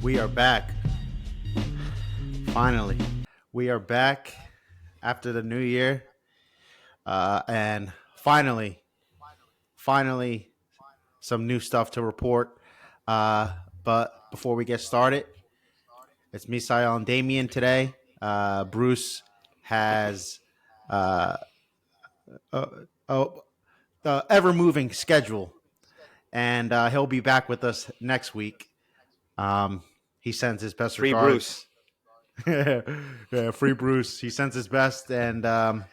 We are back. Finally, we are back after the new year, and finally, some new stuff to report. But before we get started, it's me, and Damian today. Bruce has uh, a, a, a ever-moving schedule, and he'll be back with us next week. He sends his best Free regards. Bruce. Yeah, free Bruce. He sends his best, and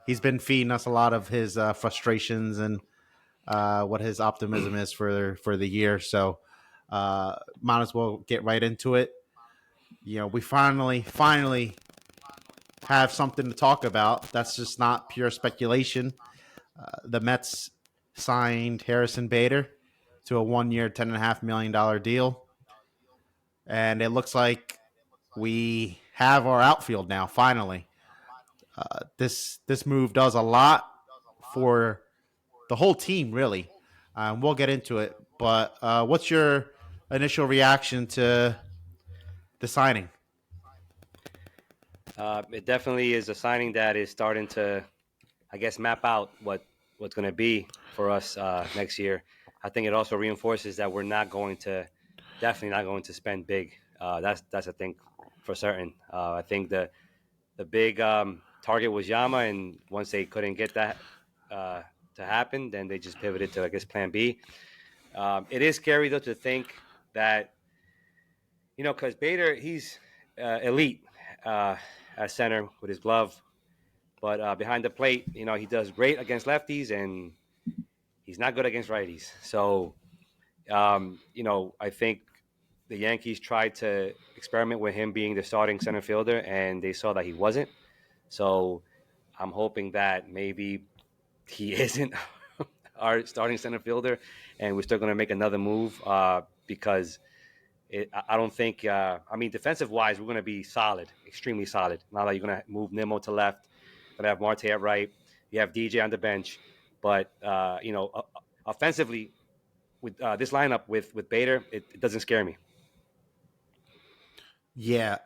he's been feeding us a lot of his frustrations and what his optimism is for the year. So, might as well get right into it. We finally have something to talk about. That's just not pure speculation. The Mets signed Harrison Bader to a 1 year, $10.5 million deal, and it looks like we have our outfield now. Finally, this move does a lot for the whole team, really. We'll get into it, but what's your initial reaction to the signing? It definitely is a signing that is starting to, I guess, map out what's going to be for us next year. I think it also reinforces that we're definitely not going to spend big. That's a thing for certain. I think the big target was Yama, and once they couldn't get that to happen, then they just pivoted to, I guess, Plan B. It is scary though to think that because Bader, he's elite at center with his glove, but behind the plate, he does great against lefties, and he's not good against righties. So, I think the Yankees tried to experiment with him being the starting center fielder, and they saw that he wasn't. So, I'm hoping that maybe he isn't our starting center fielder, and we're still going to make another move because I don't think. I mean, defensive wise, we're going to be solid, extremely solid. Now that you're going to move Nimmo to left, going to have Marte at right. You have DJ on the bench, but offensively, with this lineup with Bader, it doesn't scare me. Yeah,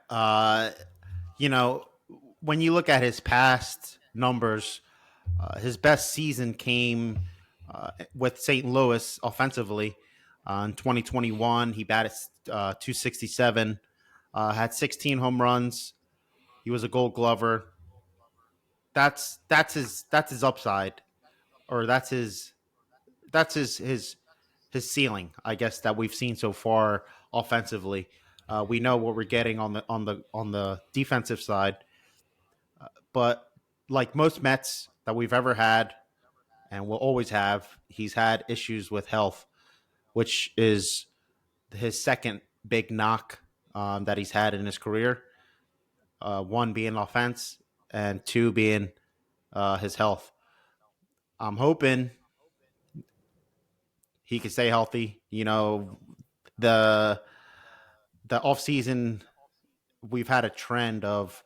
when you look at his past numbers, his best season came with St. Louis offensively. In 2021, he batted 267, had 16 home runs. He was a Gold Glover. That's his upside, or that's his ceiling, I guess, that we've seen so far offensively. We know what we're getting on the defensive side, but like most Mets that we've ever had and will always have, he's had issues with health, which is his second big knock that he's had in his career. One being offense, and two being his health. I'm hoping he can stay healthy. The the off season, we've had a trend of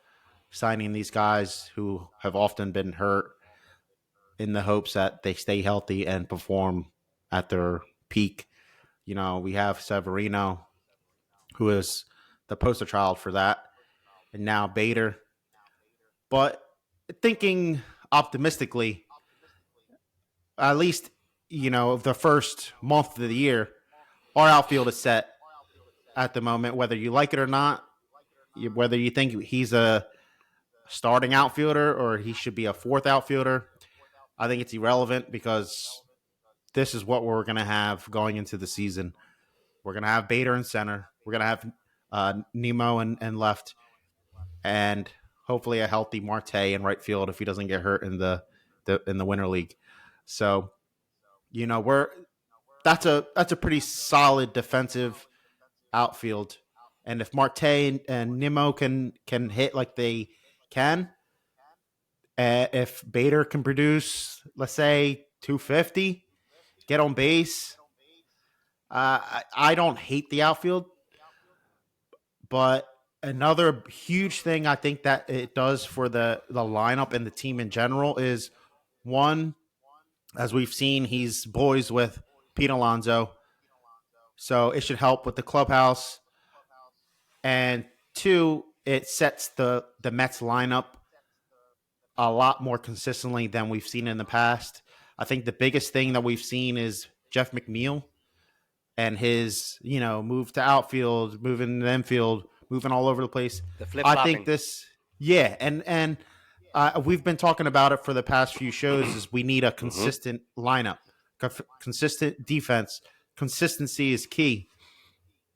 signing these guys who have often been hurt in the hopes that they stay healthy and perform at their peak. We have Severino, who is the poster child for that, and now Bader. But thinking optimistically, at least, the first month of the year, our outfield is set at the moment, whether you like it or not, whether you think he's a starting outfielder or he should be a fourth outfielder. I think it's irrelevant because this is what we're going to have going into the season. We're going to have Bader in center. We're going to have Nemo and left, and hopefully a healthy Marte in right field if he doesn't get hurt in the Winter League. So, we're that's a pretty solid defensive outfield. And if Marte and Nimmo can hit like they can, if Bader can produce, let's say 250, get on base, I don't hate the outfield. But another huge thing I think that it does for the lineup and the team in general is, one, as we've seen, he's boys with Pete Alonso, so it should help with the clubhouse. and two, it sets the Mets lineup a lot more consistently than we've seen in the past. I think the biggest thing that we've seen is Jeff McNeil and his, move to outfield, moving to infield, moving all over the place. The flip I think flopping. this, yeah, and we've been talking about it for the past few shows. Is we need a Hmm. consistent lineup, consistent defense. Consistency is key,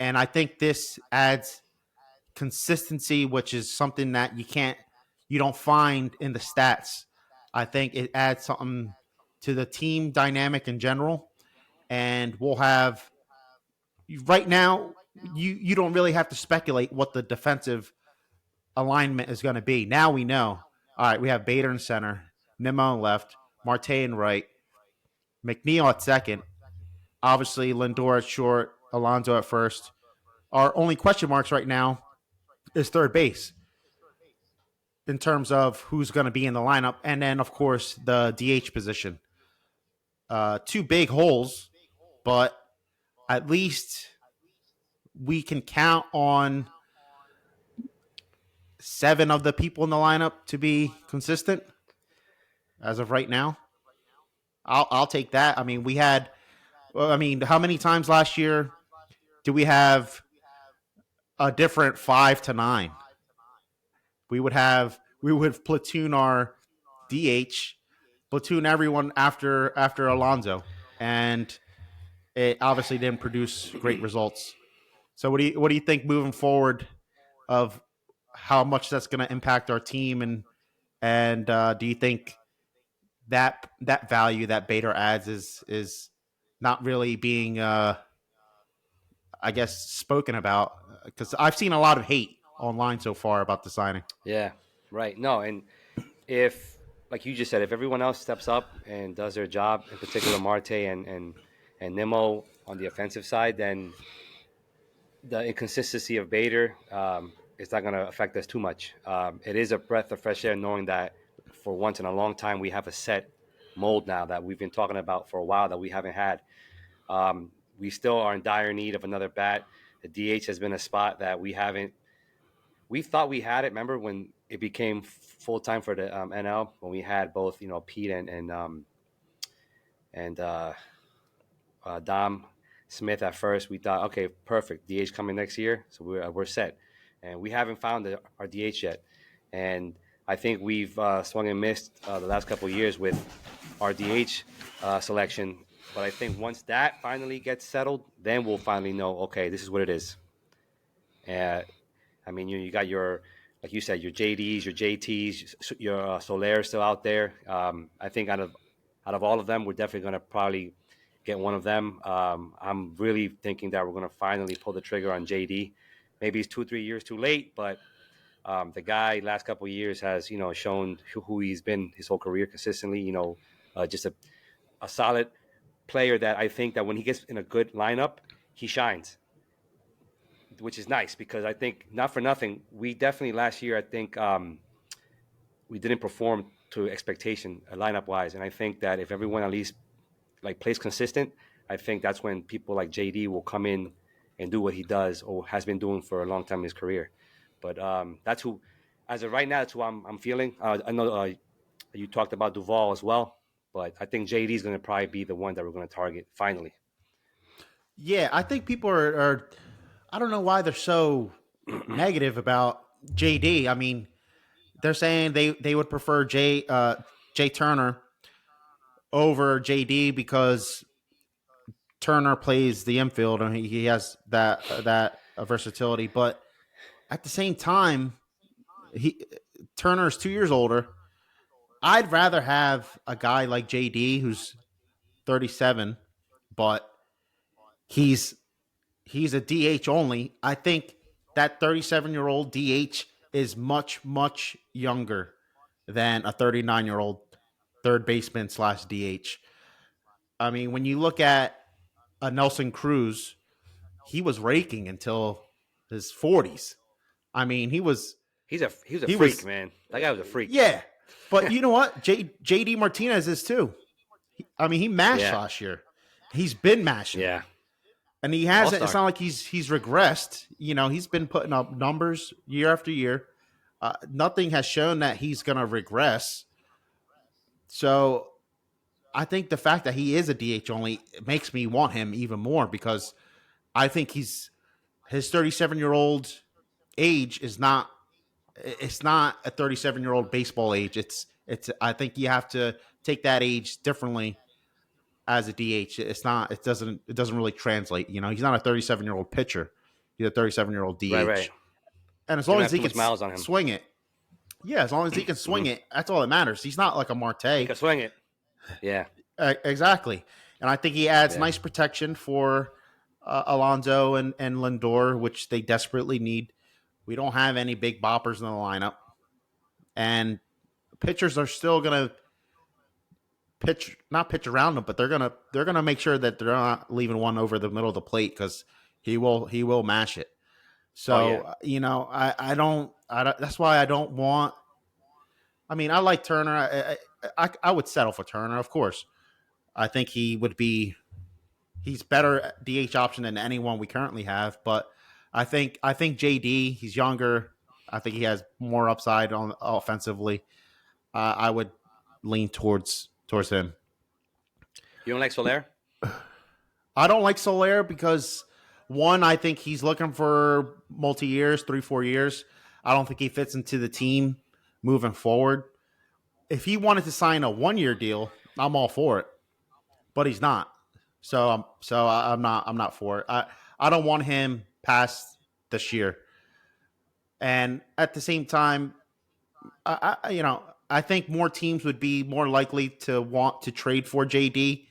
and I think this adds consistency, which is something that you don't find in the stats. I think it adds something to the team dynamic in general, and we'll have right now. You don't really have to speculate what the defensive alignment is going to be. Now we know. All right, we have Bader in center, Nimmo in left, Marte in right, McNeil at second, obviously Lindor at short, Alonso at first. Our only question marks right now is third base in terms of who's going to be in the lineup, and then of course the DH position. Two big holes, but at least we can count on seven of the people in the lineup to be consistent as of right now. I'll take that. I mean, we had. Well, I mean, how many times last year do we have a different 5 to 9? We would platoon our DH, platoon everyone after Alonso, and it obviously didn't produce great results. So what do you think moving forward of how much that's going to impact our team, and do you think that value that Bader adds is not really being I guess spoken about, because I've seen a lot of hate online so far about the signing. Yeah, right. No, and if, like you just said, if everyone else steps up and does their job, in particular Marte and Nimmo on the offensive side, then the inconsistency of Bader is not going to affect us too much. It is a breath of fresh air knowing that for once in a long time we have a set mold now that we've been talking about for a while that we haven't had. We still are in dire need of another bat. The DH has been a spot that we haven't. We thought we had it. Remember when it became full time for the NL when we had both, Pete and Dom Smith at first. We thought, okay, perfect. DH coming next year, so we're set. And we haven't found our DH yet. And I think we've swung and missed the last couple of years with our DH selection. But I think once that finally gets settled, then we'll finally know, okay, this is what it is. Uh, I mean, you got your, like you said, your JDs, your JTs, your Soler still out there. I think out of all of them, we're definitely going to probably get one of them. I'm really thinking that we're going to finally pull the trigger on JD. Maybe it's 2 or 3 years too late, but the guy last couple of years has shown who he's been his whole career consistently. Just a solid player that I think that when he gets in a good lineup, he shines, which is nice because I think not for nothing, we definitely last year I think we didn't perform to expectation lineup wise, and I think that if everyone at least like plays consistent, I think that's when people like JD will come in and do what he does or has been doing for a long time in his career. But that's who, as of right now, that's who I'm feeling. I know you talked about Duvall as well, but I think JD is going to probably be the one that we're going to target finally. Yeah, I think people are I don't know why they're so negative about JD. I mean, they're saying they would prefer Jay Turner over JD because Turner plays the infield and he has that versatility. But at the same time, he Turner's 2 years older. I'd rather have a guy like JD who's 37, but he's he's a DH only. I think that 37-year-old DH is much younger than a 39-year-old third baseman slash DH. I mean, when you look at a Nelson Cruz, he was raking until his 40s. I mean, He was a he freak, was man. That guy was a freak. yeah. But you know what? JD Martinez is too. I mean, he mashed Yeah, last year. He's been mashing. yeah. and he All hasn't. It's star. not like he's regressed. He's been putting up numbers year after year. Nothing has shown that he's going to regress. So I think the fact that he is a DH only makes me want him even more because I think his 37-year-old age is not. It's not a 37-year-old baseball age. It's. I think you have to take that age differently as a DH. It's not. It doesn't really translate. He's not a 37-year-old pitcher. He's a 37-year-old Right, right. DH. And as You long don't as have he too can much miles on him. swing it, yeah, as long as he can swing Hmm. it, that's all that matters. He's not like a He Marte. can swing it. Yeah, Exactly. And I think he adds yeah. nice protection for Alonso and Lindor, which they desperately need. We don't have any big boppers in the lineup, and pitchers are still gonna pitch, not pitch around them, but they're gonna make sure that they're not leaving one over the middle of the plate because he will mash it. Oh yeah. So I don't. That's why I don't want. I mean, I like Turner. I would settle for Turner, of course. I think he would be. He's better DH option than anyone we currently have, but I think JD. He's younger. I think he has more upside on offensively. I would lean towards him. You don't like Soler? I don't like Soler because one, I think he's looking for multi years, 3 4 years. I don't think he fits into the team moving forward. If he wanted to sign a 1 year deal, I'm all for it, but he's not. So I'm not for it. I don't want him past this year. And at the same time, I think more teams would be more likely to want to trade for JD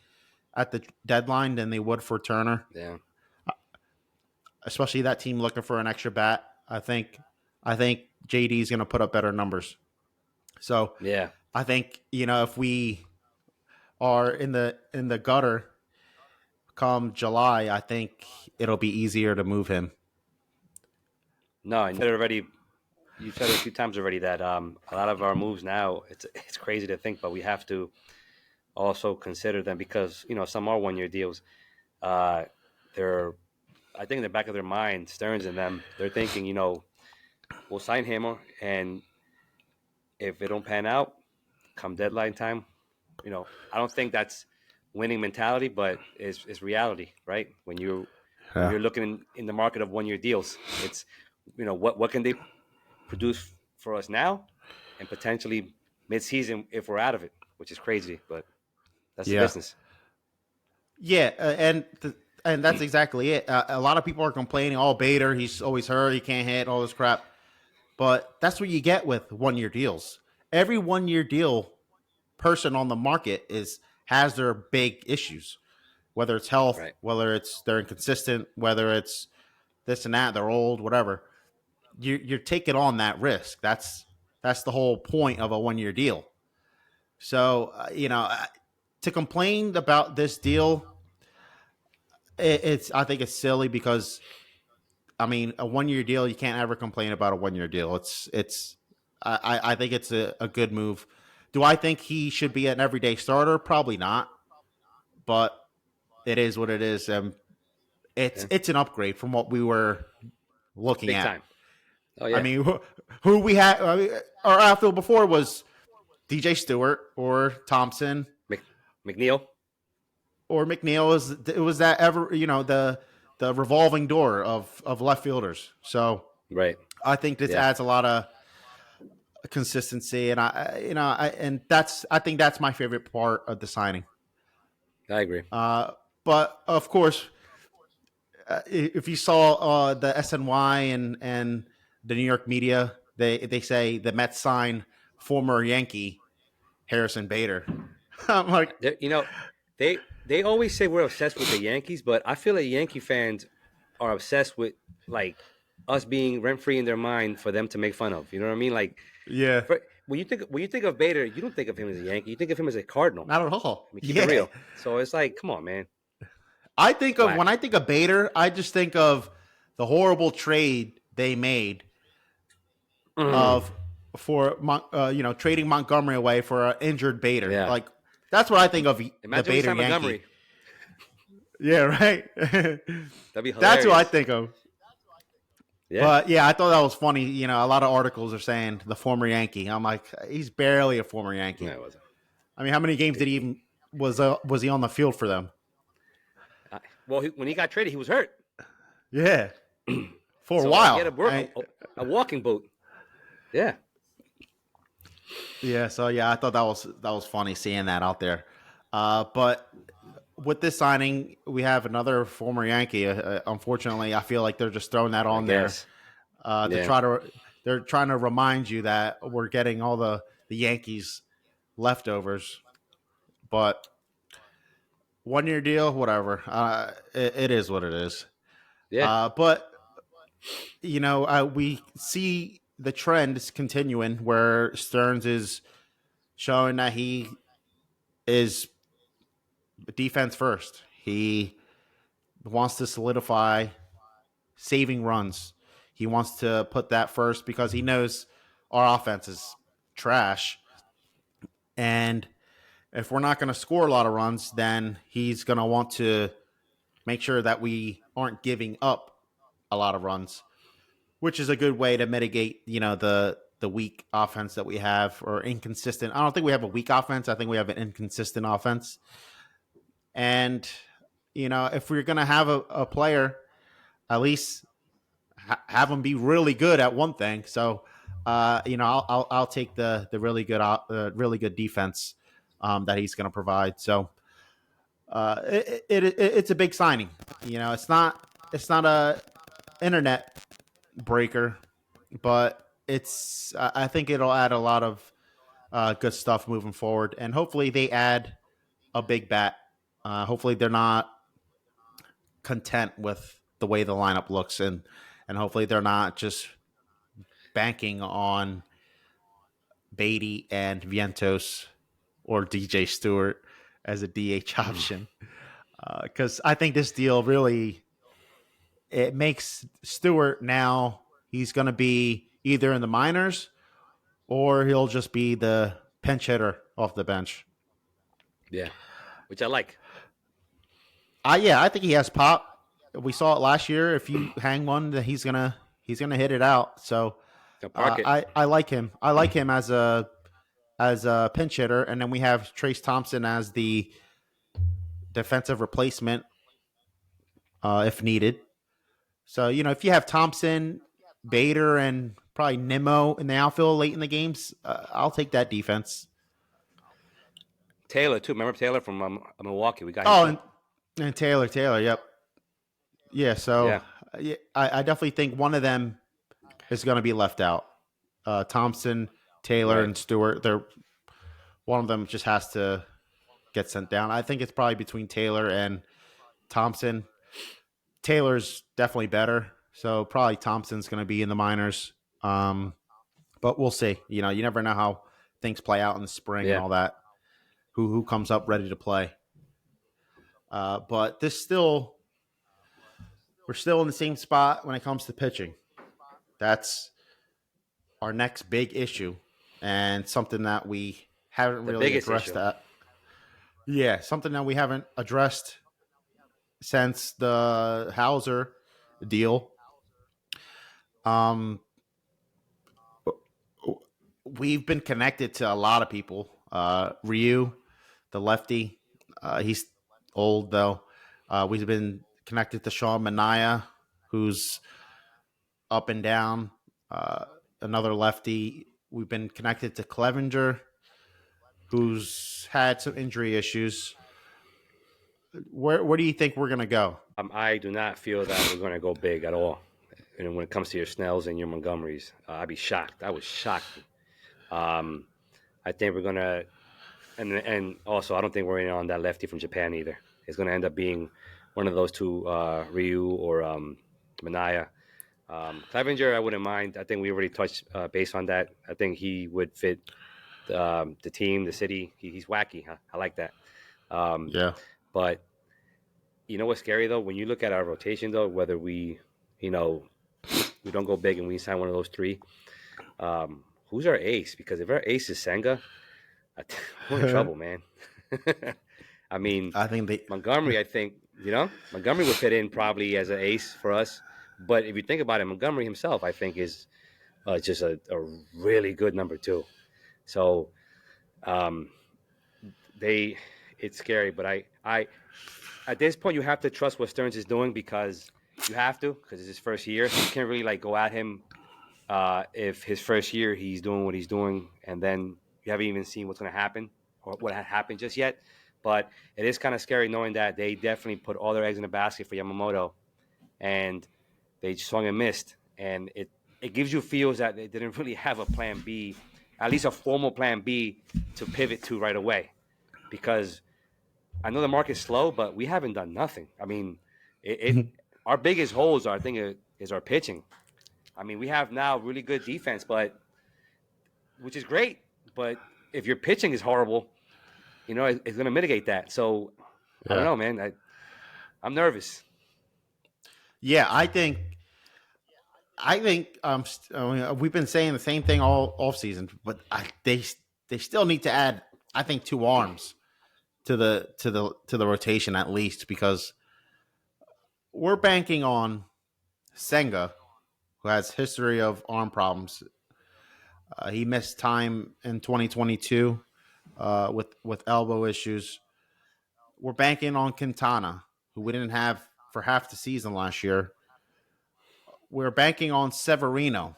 at the deadline than they would for Turner, Yeah, especially that team looking for an extra bat. I think JD is going to put up better numbers. So yeah. I think if we are in the gutter come July, I think it'll be easier to move him. No, and you said it already. You said it a few times already that a lot of our moves now. It's crazy to think, but we have to also consider them because some are 1 year deals. Uh, they're I think in the back of their mind, Stearns and them, they're thinking, we'll sign him, and if it don't pan out, come deadline time, I don't think that's winning mentality, but it's reality, right? When Yeah. you're looking in the market of 1 year deals, it's what can they produce for us now, and potentially mid season if we're out of it, which is crazy, but that's the Yeah. business. Yeah, and that's exactly it. A lot of people are complaining, "Oh, Bader, he's always hurt, he can't hit, all this crap." But that's what you get with 1 year deals. Every 1 year deal person on the market is has their big issues, whether it's health, Right. whether it's they're inconsistent, whether it's this and that, they're old, whatever. You're taking on that risk. That's the whole point of a 1 year deal. So to complain about this deal, it's I think it's silly because I mean a 1 year deal you can't ever complain about a 1 year deal. I think it's a good move. Do I think he should be an everyday starter? Probably not, but it is what it is. It's Yeah. it's an upgrade from what we were looking Big at. time. Oh I yeah. mean, who we had our outfield before was DJ Stewart or Thompson Mc, McNeil. or McNeil. It was that ever the revolving door of left fielders. So Right. I think this Yeah. adds a lot of consistency, and I think that's my favorite part of the signing. I agree. But of course, if you saw the SNY and the New York media, they say the Mets sign former Yankee Harrison Bader. I'm like, You know, they always say we're obsessed with the Yankees, but I feel like Yankee fans are obsessed with like us being rent free in their mind for them to make fun of. You know what I mean? Like yeah, when you think of Bader, you don't think of him as a Yankee. You think of him as a Cardinal. not at all. I mean, keep it Yeah, real. So it's like, come on, man, when whack. I think of Bader, I just think of the horrible trade they made Mm. of for trading Montgomery away for an injured Bader. Yeah. Like that's what I think of the Imagine we Bader signed Yankee. Montgomery. Yeah, right. That'd be That's what I hilarious. think of. Yeah. But yeah, I thought that was funny. You know, a lot of articles are saying the former Yankee. I'm like, he's barely a former No, Yankee. it wasn't. I mean, how many games did he He- even was he on the field for them? well, when he got traded, he was hurt, Yeah, for a so he had while. to work a walking boot. Yeah. Yeah, so yeah, I thought that was funny seeing that out there. But with this signing, we have another former Yankee. Unfortunately, I feel like they're just throwing that I on there guess. to Yeah. try to. They're trying to remind you that we're getting all the Yankees leftovers. But 1 year deal, whatever. It is what it is. Yeah. But you know, we see the trend is continuing where Stearns is showing that he is defense first. He wants to solidify saving runs. He wants to put that first because he knows our offense is trash. And if we're not going to score a lot of runs, then he's going to want to make sure that we aren't giving up a lot of runs, which is a good way to mitigate, you know, the weak offense that we have or inconsistent. I don't think we have a weak offense. I think we have an inconsistent offense. And you know, if we're going to have a player, at least have him be really good at one thing. So, you know, I'll take the really good defense that he's going to provide. So, it's a big signing. You know, it's not a internet breaker, but it's I think it'll add a lot of good stuff moving forward, and hopefully they add a big bat. Hopefully they're not content with the way the lineup looks, and hopefully they're not just banking on Beatty and Vientos or DJ Stewart as a DH option. Because I think this deal really it makes Stewart now he's going to be either in the minors or he'll just be the pinch hitter off the bench. Yeah. Which I like. Yeah, I think he has pop. We saw it last year. If you hang one, he's gonna hit it out. So To park it. I like him. I like him as a pinch hitter, and then we have Trace Thompson as the defensive replacement if needed. So you know, if you have Thompson, Bader, and probably Nimmo in the outfield late in the games, I'll take that defense. Taylor too. Remember Taylor from Milwaukee? We got him Oh, too. and Taylor, yep, yeah. So Yeah. yeah, I definitely think one of them is going to be left out. Thompson, Taylor, Right. and Stewart. They're one of them just has to get sent down. I think it's probably between Taylor and Thompson. Taylor's definitely better, so probably Thompson's going to be in the minors. But we'll see. You know, you never know how things play out in the spring and Yeah. all that. Who comes up ready to play? But this still we're still in the same spot when it comes to pitching. That's our next big issue and something that we haven't The really biggest addressed issue. that. Yeah, something that we haven't addressed since the Hauser deal. Um, we've been connected to a lot of people. Ryu, the lefty, he's old though. We've been connected to Sean Mania, who's up and down. Another lefty. We've been connected to Clevenger, who's had some injury issues. Where do you think we're gonna go? I do not feel that we're going to go big at all. And when it comes to your Snells and your Montgomerys, I'd be shocked. I was shocked. Um, I think we're going to, and also I don't think we're in on that lefty from Japan either. It's going to end up being one of those two, Ryu or Manaya. Clevenger, I wouldn't mind. I think we already touched base on that. I think he would fit the team, the city. He's wacky. Huh? I like that. Um, Yeah. but you know what's scary though? When you look at our rotation though, whether you know, we don't go big and we sign one of those three, who's our ace? Because if our ace is Senga, we're in trouble, man. I mean, I think they Montgomery, I think You know, Montgomery would fit in probably as an ace for us. But if you think about it, Montgomery himself, I think, is just a really good number two. So um, they, it's scary. But at this point, you have to trust what Stearns is doing because you have to because it's his first year. So you can't really like go at him if his first year he's doing what he's doing, and then you haven't even seen what's going to happen or what had happened just yet. But it is kind of scary knowing that they definitely put all their eggs in the basket for Yamamoto, and they swung and missed, and it gives you feels that they didn't really have a plan B, at least a formal plan B to pivot to right away, because I know the market's slow, but we haven't done nothing. I mean, it our biggest holes are I think is our pitching. I mean, we have now really good defense, but which is great. But if your pitching is horrible, it's going to mitigate that. So I don't Yeah. know, man. I'm nervous. Yeah, I think we've been saying the same thing all off season, but they still need to add I think two arms to the rotation at least because we're banking on Senga, who has history of arm problems. He missed time in 2022 with elbow issues. We're banking on Quintana, who we didn't have for half the season last year. We're banking on Severino,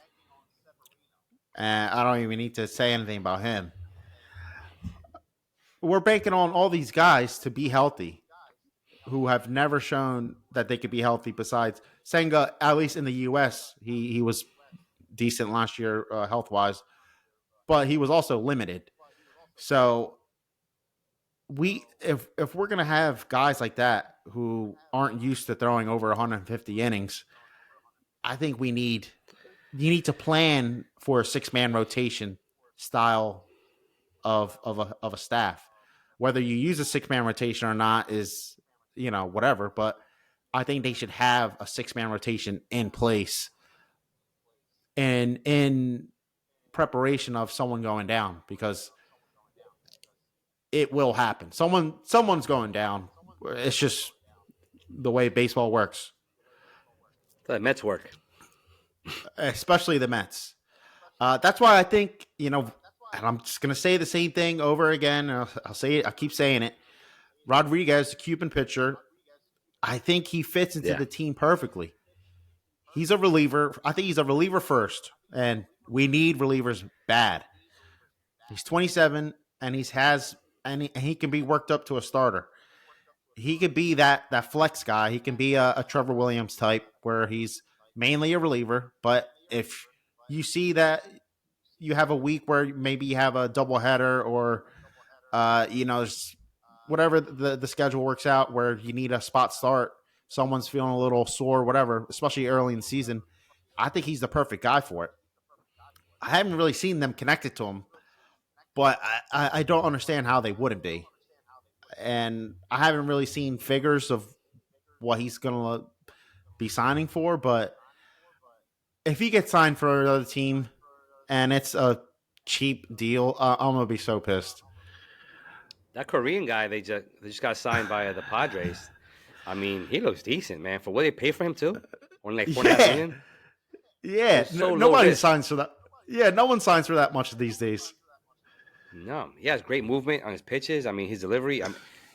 and I don't even need to say anything about him. We're banking on all these guys to be healthy who have never shown that they could be healthy besides Senga, at least in the US. He was decent last year health wise, but he was also limited. So if we're gonna have guys like that who aren't used to throwing over 150 innings, I think you need to plan for a 6 man rotation style of a staff. Whether you use a 6 man rotation or not is whatever, but I think they should have a 6 man rotation in place and in preparation of someone going down because it will happen. Someone's going down. It's just the way baseball works, The Mets work. especially the Mets. That's why I think and I'm just gonna say the same thing over again. I'll say it. I keep saying it. Rodriguez, the Cuban pitcher, I think he fits into Yeah. the team perfectly. He's a reliever. I think he's a reliever first, and we need relievers bad. He's 27, and he can be worked up to a starter. He could be that flex guy. He can be a Trevor Williams type where he's mainly a reliever. But if you see that you have a week where maybe you have a doubleheader or whatever the schedule works out where you need a spot start, someone's feeling a little sore, whatever, especially early in the season. I think he's the perfect guy for it. I haven't really seen them connected to him, but I don't understand how they wouldn't be. And I haven't really seen figures of what he's going to be signing for. But if he gets signed for another team and it's a cheap deal, I'm going to be so pissed. That Korean guy they just got signed by the Padres. I mean, he looks decent, man. For what they pay for him too, only like 4.5 Yeah. million. That Yeah. is so low Nobody risk. signs for that. Yeah. No one signs for that much these days. No, he has great movement on his pitches. I mean, his delivery,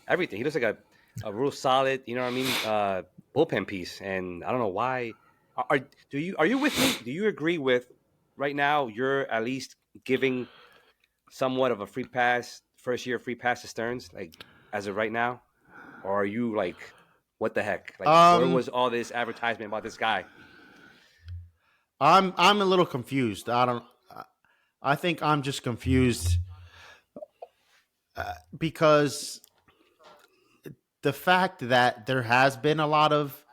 everything. He looks like a real solid, you know what I mean, bullpen piece. And I don't know why. Are you with me? Do you agree with right now? You're at least giving somewhat of a free pass, first year free pass to Stearns, like as of right now, or are you like, what the heck? Like, where Um, was all this advertisement about this guy? I'm a little confused. I don't. I think I'm just confused because the fact that there has been a lot of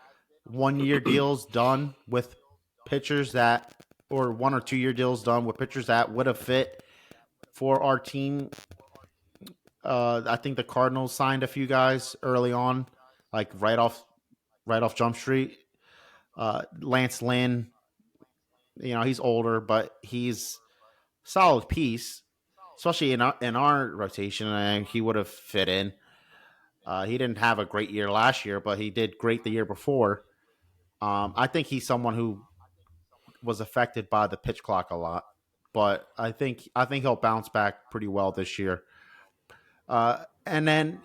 1 year deals done with pitchers that, or 1 or 2 year deals done with pitchers that would have fit for our team. I think the Cardinals signed a few guys early on, like right off Jump Street. Lance Lynn, he's older, but he's solid piece, especially in our rotation, and he would have fit in. He didn't have a great year last year, but he did great the year before. I think he's someone who was affected by the pitch clock a lot, but I think he'll bounce back pretty well this year. And then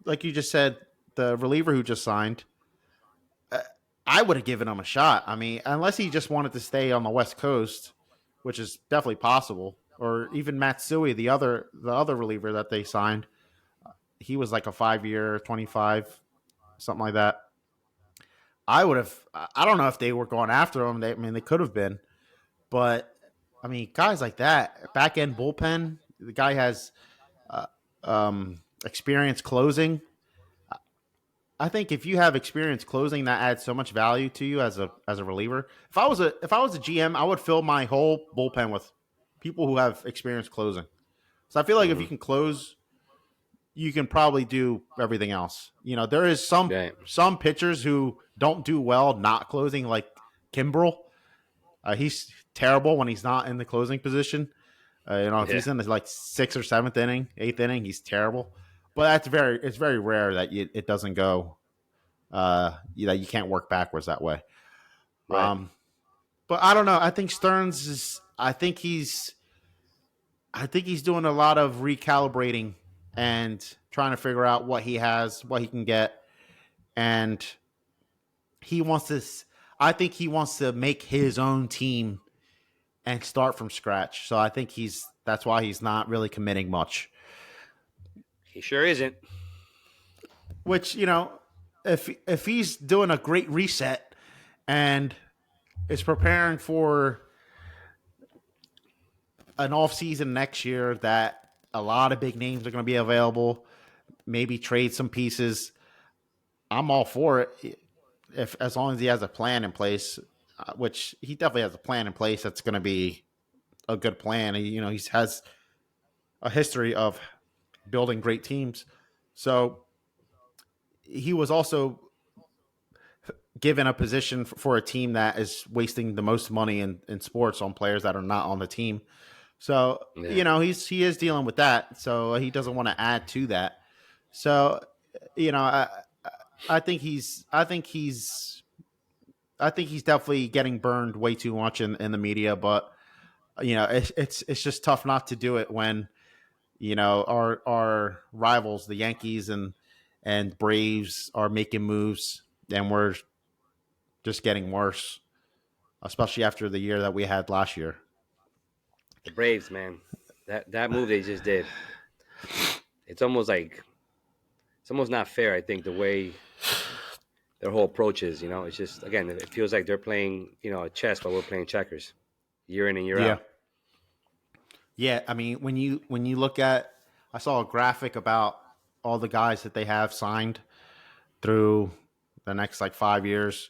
like you just said, the reliever who just signed, uh, I would have given him a shot. I mean, unless he just wanted to stay on the West Coast, which is definitely possible, or even Matsui, the other reliever that they signed, he was like a 5 year, 25, something like that. I would have. I don't know if they were going after him. I mean, they could have been, but I mean, guys like that, back end bullpen. The guy has uh, experience closing. I think if you have experience closing, that adds so much value to you as a reliever. If I was a GM, I would fill my whole bullpen with people who have experience closing. So I feel like if Hmm. you can close, you can probably do everything else. There is some Right. some pitchers who don't do well not closing, like Kimbrel. He's terrible when he's not in the closing position. If Yeah. he's in the like sixth or seventh inning, eighth inning, he's terrible. But it's very rare that it doesn't go. You can't work backwards that way. Right. But I don't know. I think Stearns is. I think he's doing a lot of recalibrating and trying to figure out what he has, what he can get, and he wants this. I think he wants to make his own team and start from scratch. So I think that's why he's not really committing much. He sure isn't. Which if he's doing a great reset and is preparing for an off season next year that a lot of big names are going to be available, maybe trade some pieces. I'm all for it, if as long as he has a plan in place, which he definitely has a plan in place. That's going to be a good plan. He has a history of building great teams, so he was also given a position for a team that is wasting the most money in sports on players that are not on the team. So Yeah. he is dealing with that. So he doesn't want to add to that. So you know I think he's definitely getting burned way too much in the media. But it's just tough not to do it when our rivals, the Yankees and Braves, are making moves, and we're just getting worse, especially after the year that we had last year. The Braves, man. That move they just did. It's almost like it's almost not fair. I think the way their whole approach is. It's just again, it feels like they're playing a chess while we're playing checkers, year in and year Yeah. out. Yeah, I mean, when you look at, I saw a graphic about all the guys that they have signed through the next like 5 years.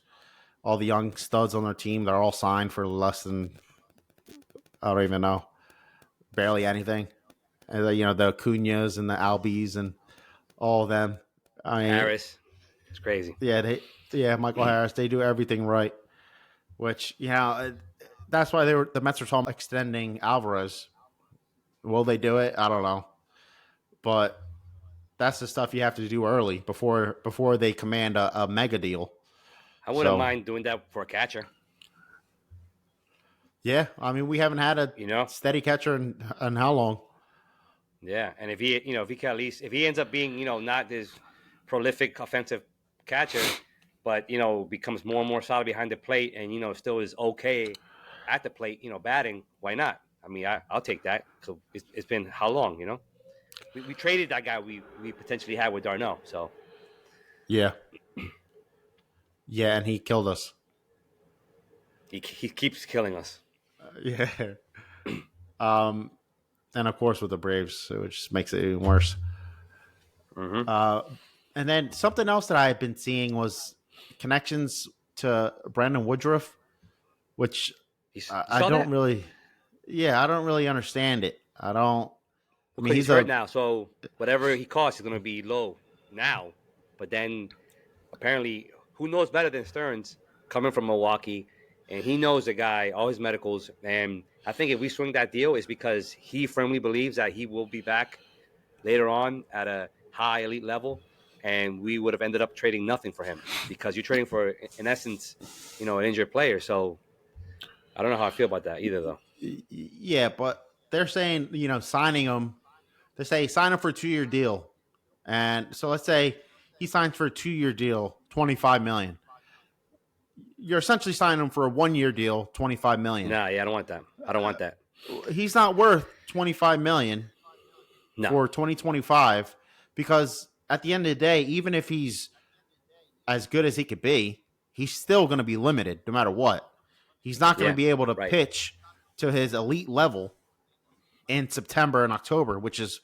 All the young studs on their team, they're all signed for less than, I don't even know, barely anything. And the Acuñas and the Albies and all of them. I mean, Harris, it's crazy. yeah, Michael Harris, they do everything right. Which that's why the Mets are talking about extending Alvarez. Will they do it? I don't know, but that's the stuff you have to do early before they command a mega deal. I wouldn't So mind doing that for a catcher. yeah, I mean we haven't had a You know, steady catcher in how long? yeah. And if he can at least if he ends up being not this prolific offensive catcher, but becomes more and more solid behind the plate, and still is okay at the plate, batting. Why not? I mean, I'll take that. So it's been how long? We traded that guy we potentially had with Darno. So Yeah, yeah, and he killed us. he keeps killing us. Yeah, um, and of course with the Braves, which just makes it even worse. Hmm. Uh, and then something else that I had been seeing was connections to Brandon Woodruff, which You I saw don't that? really, yeah, I don't really understand it. I don't. I mean, Because he's he's hurt a now, so whatever he costs is going to be low now. But then apparently, who knows better than Stearns coming from Milwaukee, and he knows the guy, all his medicals, and I think if we swing that deal, is because he firmly believes that he will be back later on at a high elite level, and we would have ended up trading nothing for him because you're trading for, in essence, an injured player. So I don't know how I feel about that either, though. Yeah, but they're saying signing him. They say sign him for a 2 year deal, and so let's say he signs for a 2 year deal, 25 million. You're essentially signing him for a 1 year deal, 25 million. Nah, yeah, I don't want that. I don't want that. He's not worth 25 million No. for 2025 because at the end of the day, even if he's as good as he could be, he's still going to be limited no matter what. He's not going to Yeah. be able to Right. pitch to his elite level in September and October, which is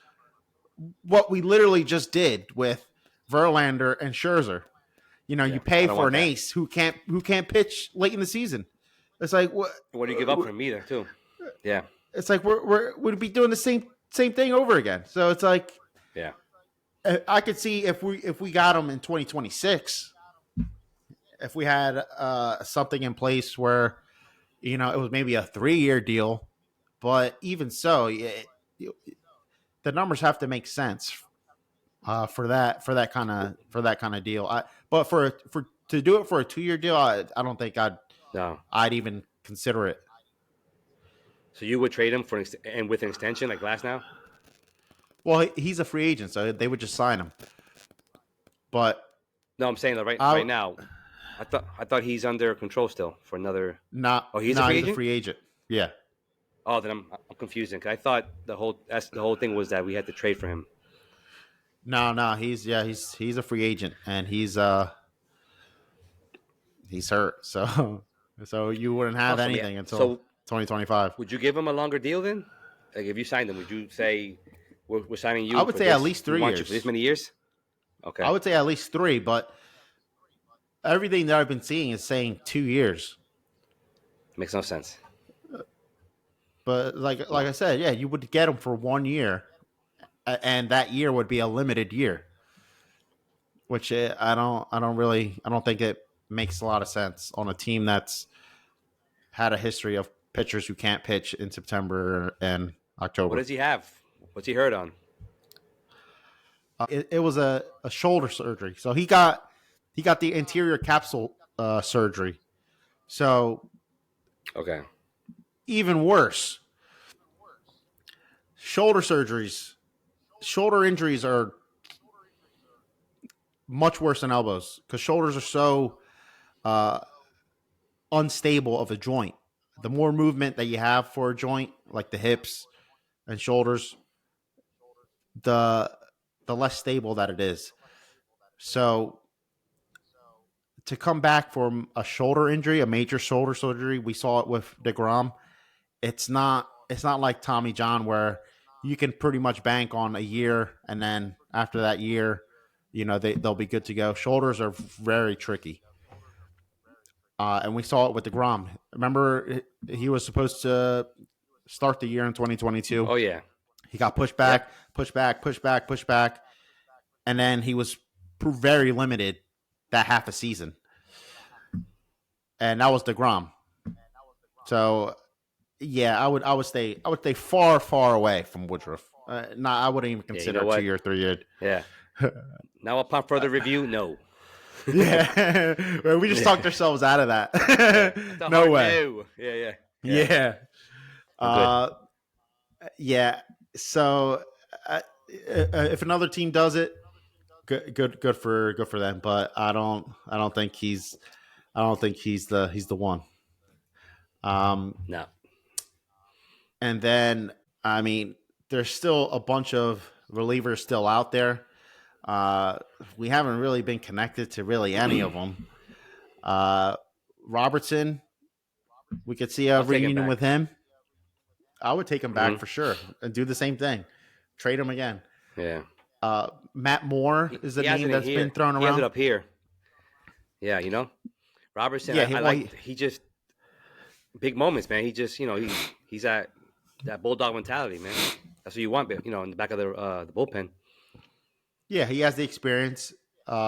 what we literally just did with Verlander and Scherzer. You Yeah. I pay don't for want an that. ace who can't pitch late in the season. It's like what? What do you give up for him either, too? Yeah. It's like we'd be doing the same thing over again. So it's like Yeah. I could see if we got him in 2026, if we had something in place where it was maybe a 3 year deal, but even so, the numbers have to make sense for that kind of deal. But for to do it for a 2 year deal, I don't think No. I'd even consider it. So you would trade him and with an extension like last now? Well, he's a free agent, so they would just sign him. But No, I'm saying that right I now. I thought he's under control still for another. not Oh, he's a no, free he's a agent. free agent. Yeah. Oh, then I'm confusing because I thought the whole thing was that we had to trade for him. No, he's a free agent and he's hurt. So so you wouldn't have Awesome. Yeah. anything until So 2025. would you give him a longer deal then? Like if you signed him, would you say we're signing I you would for say at this? least We three want you for this years. many years. I Okay. would say at least 3, but everything that I've been seeing is saying 2 years. Makes no sense. But like No. I said, yeah, you would get him for 1 year, and that year would be a limited year, which I don't think it makes a lot of sense on a team that's had a history of pitchers who can't pitch in September and What October. does he have? What's he hurt on? It was a shoulder surgery, so he got the anterior capsule surgery. So Okay. even worse, shoulder surgeries, shoulder injuries are much worse than elbows because shoulders are so uh, unstable of a joint. The more movement that you have for a joint, like the hips and shoulders, the the less stable that it is. So to come back from a shoulder injury, a major shoulder surgery, we saw it with Degrom. It's not like Tommy John where you can pretty much bank on a year and then after that year, they'll be good to go. Shoulders are very tricky. And we saw it with Degrom. Remember, he was supposed to start the year in 2022. Oh yeah. He got pushed Yep. back, pushed back, pushed back, pushed back, and then he was very limited that half a season, and that was Degrom. So yeah, I would stay far far away from Woodruff. I wouldn't even Yeah. You consider know a two what? year, 3 year. Yeah. Now upon further review, no. Yeah, well, we just Yeah. talked ourselves out of Yeah. that. That's a No hard way. no. Yeah. Yeah. Yeah. Yeah. I'm good. Uh, yeah. So if another team does it, good for them. But I don't think he's the one. Um, No. and then I mean, there's still a bunch of relievers still out there. Uh, we haven't really been connected to really any of them. Uh, Robertson, we could see a I'll take him reunion with back. him. I would take him back Hmm. for sure and do the same thing. Trade him again. Yeah. Matt Moore He, is the he has name it in that's been here. thrown He has it around. up here. Yeah. Robertson. Yeah, I well, like. He just big moments, man. He just he's that bulldog mentality, man. That's what you want, in the back of the bullpen. he has the experience.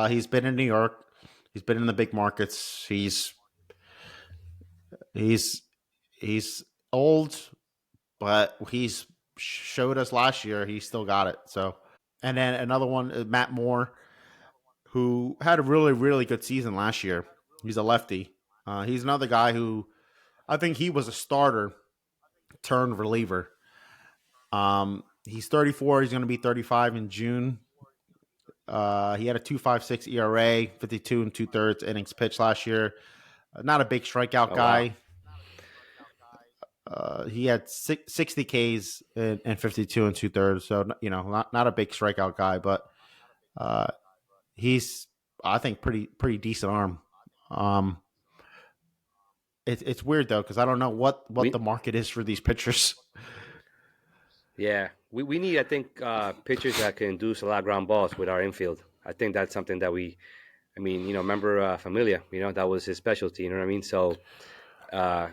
He's been in New York. He's been in the big markets. He's he's old, but he's showed us last year he still got it. So, and then another one, Matt Moore. who had a really, really good season last year. He's a lefty. He's another guy who I think he was a starter turned reliever. He's 34. He's going to be 35 in June. He had a 2.56 ERA, 52 and two thirds innings pitched last year. Not a big strikeout Oh wow. guy. He had 60 Ks and 52 and two thirds. So, not a big strikeout guy, but uh, he's, I think, pretty decent arm. Um, it's weird though because I don't know what We the market is for these pitchers. Yeah, we need, I think, pitchers that can induce a lot of ground balls with our infield. I think that's something that I mean, remember Familia, that was his specialty, you know what I mean? So uh,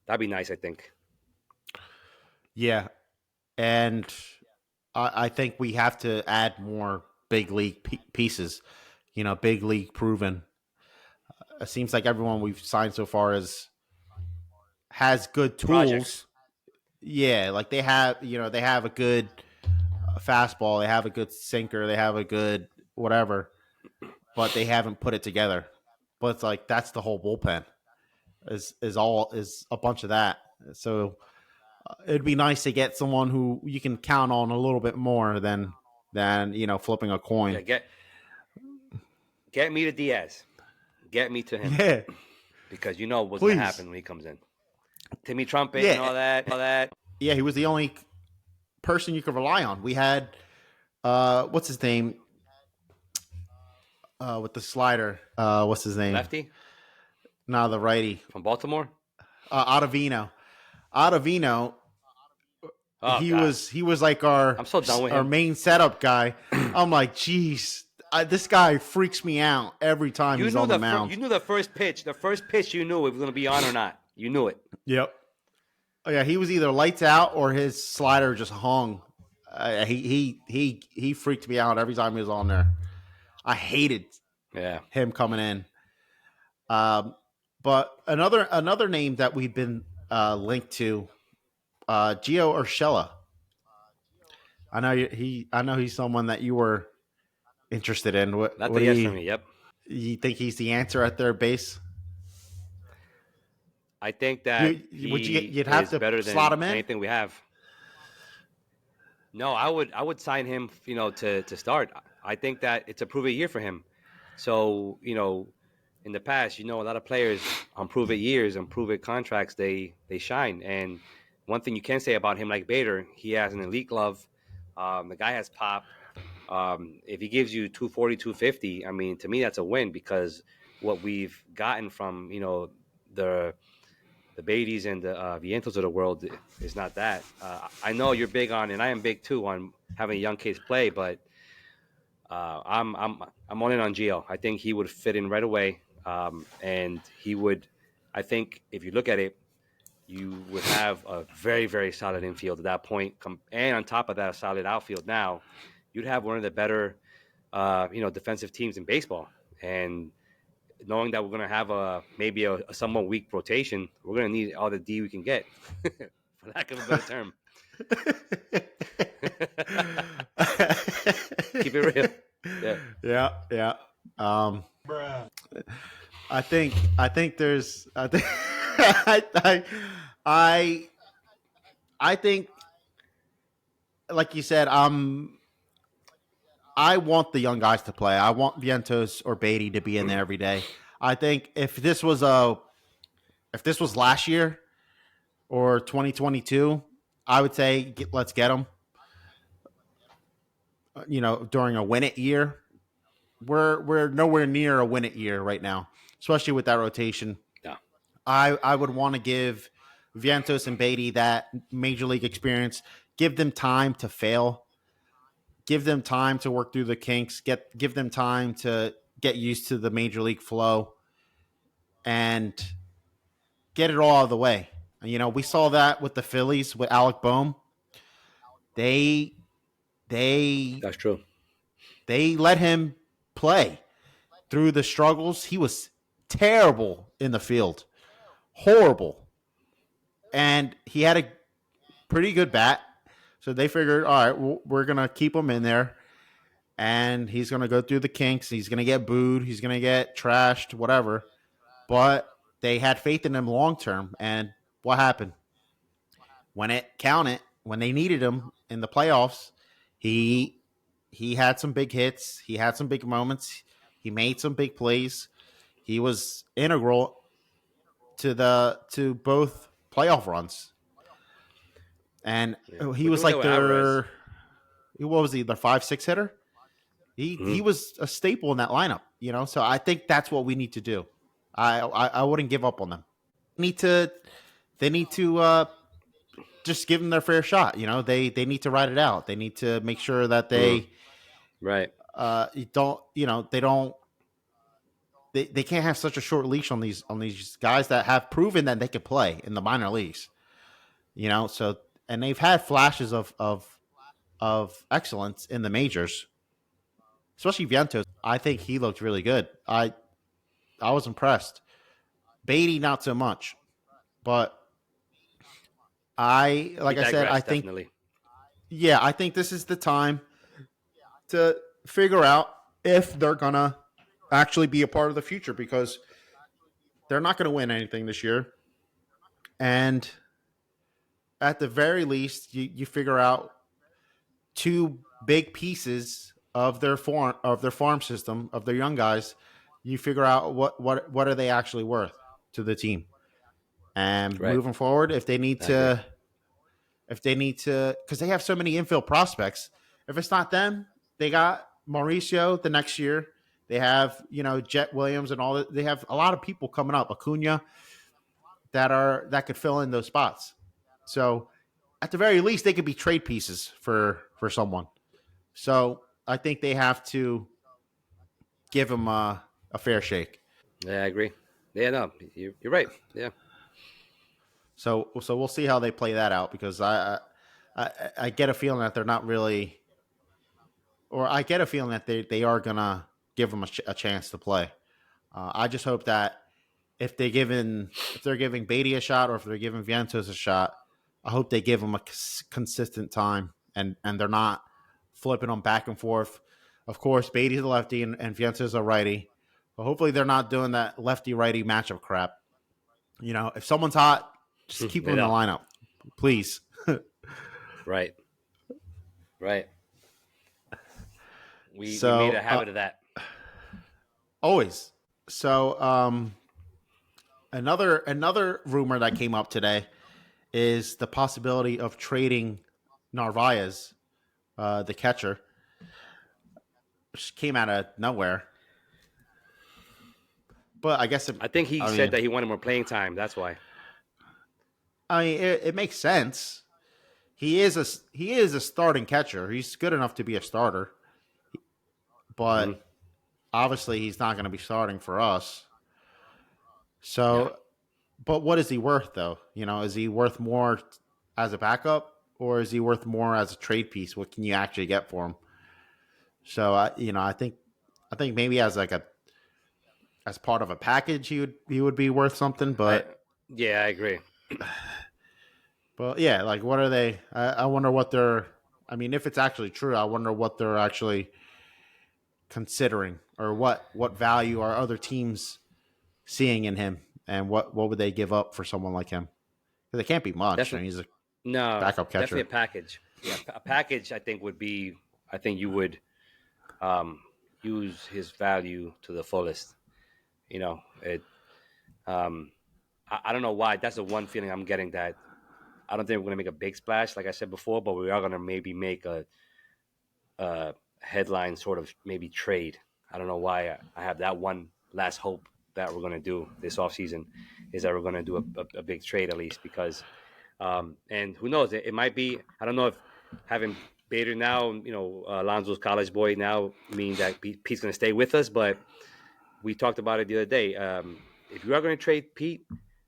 that'd be nice, I think. Yeah, and I think we have to add more big league pieces. Big league proven. It seems like everyone we've signed so far has good Projects. tools. Yeah, like they have a good fastball, they have a good sinker, they have a good whatever, but they haven't put it together. But it's like that's the whole bullpen is a bunch of that. So it'd be nice to get someone who you can count on a little bit more than flipping a Yeah, coin. get me to Diaz. Get me to him Yeah, because you know what's gonna please. happen when he comes in. Timmy Trumpet and Yeah, all that. yeah. He was the only person you could rely on. We had what's his name with the slider. What's his name? Lefty No, the righty. from Baltimore. Ottavino. Ottavino. Oh He God, was he was like our I'm so done with our him. main setup guy. I'm like, geez, this guy freaks me out every time he's on the You mound. knew the first pitch. The first pitch, you knew if it was gonna be on or not. You knew it. Yep. Oh, yeah, he was either lights out or his slider just hung. He freaked me out every time he was on there. I hated Yeah. him coming in. But another name that we've been linked to, Gio Urshela. I know he's someone that you were interested in. That's What a do yes for me. you Yep. you think he's the answer at third base? I think that You'd have is to better slot than him in? anything we have. No, I would sign him, to start. I think that it's a prove it year for him. So, in the past, a lot of players on prove it years and prove it contracts, they shine. And one thing you can say about him, like Bader, he has an elite glove. The guy has pop. If he gives you 240, 250, I mean, to me that's a win because what we've gotten from, the Beatties and the Vientos of the world is not that. I know you're big on, and I am big too on having young kids play, but I'm on it on Gio. I think he would fit in right away, and he would. I think if you look at it, you would have a very very solid infield at that point, and on top of that, a solid outfield. Now, you'd have one of the better, defensive teams in baseball, and knowing that we're going to have maybe a somewhat weak rotation, we're going to need all the D we can get, for lack of a better term. Keep it real. Yeah. Yeah, yeah. Um, I think there's I think I, I I think like you said, I want the young guys to play. I want Vientos or Beatty to be in there every day. I think if this was last year or 2022, I would say let's get them. During a win it year, we're nowhere near a win it year right now, especially with that rotation. No. I would want to give Vientos and Beatty that major league experience. Give them time to fail. Give them time to work through the kinks. Give them time to get used to the major league flow and get it all out of the way. We saw that with the Phillies with Alec Boehm. They they That's true. they let him play through the struggles. He was terrible in the field, horrible, and he had a pretty good bat. So they figured, all right, we're gonna keep him in there, and he's going to go through the kinks. He's going to get booed. He's going to get trashed, whatever. But they had faith in him long term. And what happened? When it counted, when they needed him in the playoffs, he he had some big hits. He had some big moments. He made some big plays. He was integral to both playoff runs. And Yeah. he We're was doing that like with Alvarez. their what was he, their 5-6 hitter? He Mm-hmm. was a staple in that lineup, you know. So I think that's what we need to do. I wouldn't give up on them. Need to they need to just give them their fair shot. You know, they need to ride it out. They need to make sure that Mm. they Right. don't they don't they can't have such a short leash on these guys that have proven that they could play in the minor leagues. You know, so and they've had flashes of excellence in the majors, especially Vientos. I think he looked really good. I was impressed. Beatty not so much, but He like I said, I digressed think definitely. I think this is the time to figure out if they're gonna actually be a part of the future because they're not going to win anything this year. And at the very least, you figure out two big pieces of their farm system of their young guys. You figure out what are they actually worth to the team. And Right. moving forward, I agree. if they need to, because they have so many infield prospects. If it's not them, they got Mauricio the next year. They have Jet Williams and all that. They have a lot of people coming up. Acuna that could fill in those spots. So at the very least, they could be trade pieces for someone. So I think they have to give him a fair shake. Yeah, I agree. Yeah, no, you're right. Yeah. So we'll see how they play that out because I get a feeling that they're not really, or I get a feeling that they are gonna give him a chance to play. I just hope that if they're giving Beatty a shot or if they're giving Vientos a shot, I hope they give him a consistent time and they're not flipping them back and forth. Of course, Beatty's a lefty and Vientos a righty, but hopefully they're not doing that lefty righty matchup crap. You know, if someone's hot, just keep them I in the know. lineup, please. Right. Right. We made a So habit of that. always. So another rumor that came up today is the possibility of trading Narvaez, the catcher, which came out of nowhere. But I guess I think he I said mean, that he wanted more playing time. That's why. it makes sense. He is a starting catcher. He's good enough to be a starter, Hmm. but obviously he's not going to be starting for us. No. So, but what is he worth though? You know, is he worth more as a backup or is he worth more as a trade piece? What can you actually get for him? So, I think maybe as like a as part of a package, he would be worth something. I. But Yeah, I agree. yeah, like what are they? I wonder what they're. I mean, if it's actually true, I wonder what they're actually considering or what value are other teams seeing in him, and what would they give up for someone like him? Because it can't be much. I mean, Definitely. he's a No, backup definitely catcher. a package. Yeah, a package. I think would be. I think you would um, use his value to the fullest. You know, it. Um, I don't know why. That's the one feeling I'm getting that I don't think we're gonna make a big splash, like I said before, but we are gonna maybe make a headline sort of maybe trade. I don't know why I have that one last hope that we're gonna do this offseason is that we're gonna do a big trade at least because and who knows it might be I don't know if having Bader now Alonso's college boy now mean that Pete's gonna stay with us, but we talked about it the other day. If you are going to trade Pete,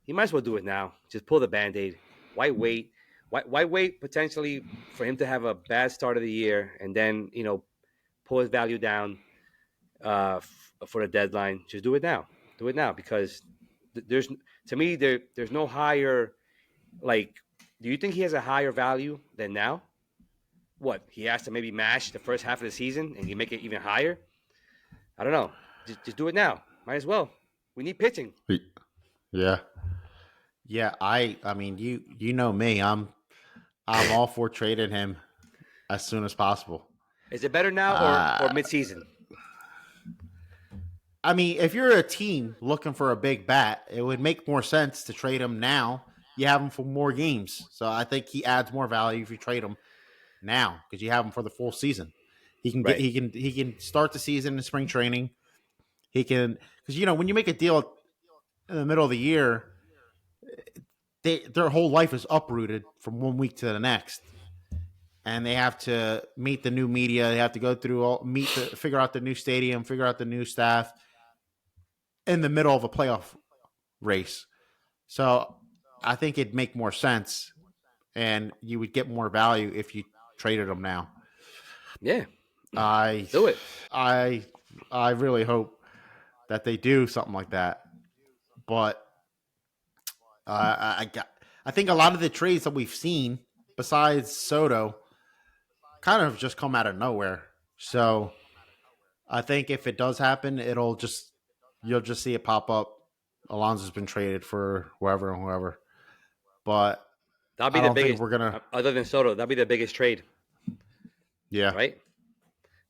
you might as well do it now. Just pull the band aid. Why wait? Why wait potentially for him to have a bad start of the year and then pull his value down for the deadline? Just do it now. Do it now because there's to me there's no higher like. Do you think he has a higher value than now? what he has to maybe mash the first half of the season and you make it even higher. I don't know. Just do it now. Might as well. We need pitching. Yeah. Yeah, I mean you know me. I'm all for trading him as soon as possible. Is it better now or Uh mid season? I mean, if you're a team looking for a big bat, it would make more sense to trade him now. You have him for more games. So I think he adds more value if you trade him now because you have him for the full season. Right. He can start the season in spring training. He can because when you make a deal in the middle of the year, their whole life is uprooted from one week to the next, and they have to meet the new media. They have to go through figure out the new stadium, figure out the new staff in the middle of a playoff race. So I think it'd make more sense, and you would get more value if you traded them now. Yeah. I Do it. I I really hope that they do something like that, but I think a lot of the trades that we've seen, besides Soto, kind of just come out of nowhere. So I think if it does happen, you'll just see it pop up. Alonso's been traded for whoever and whoever, but That'll be I the don't think biggest, we're gonna. other than Soto, that'll be the biggest trade, Yeah, right?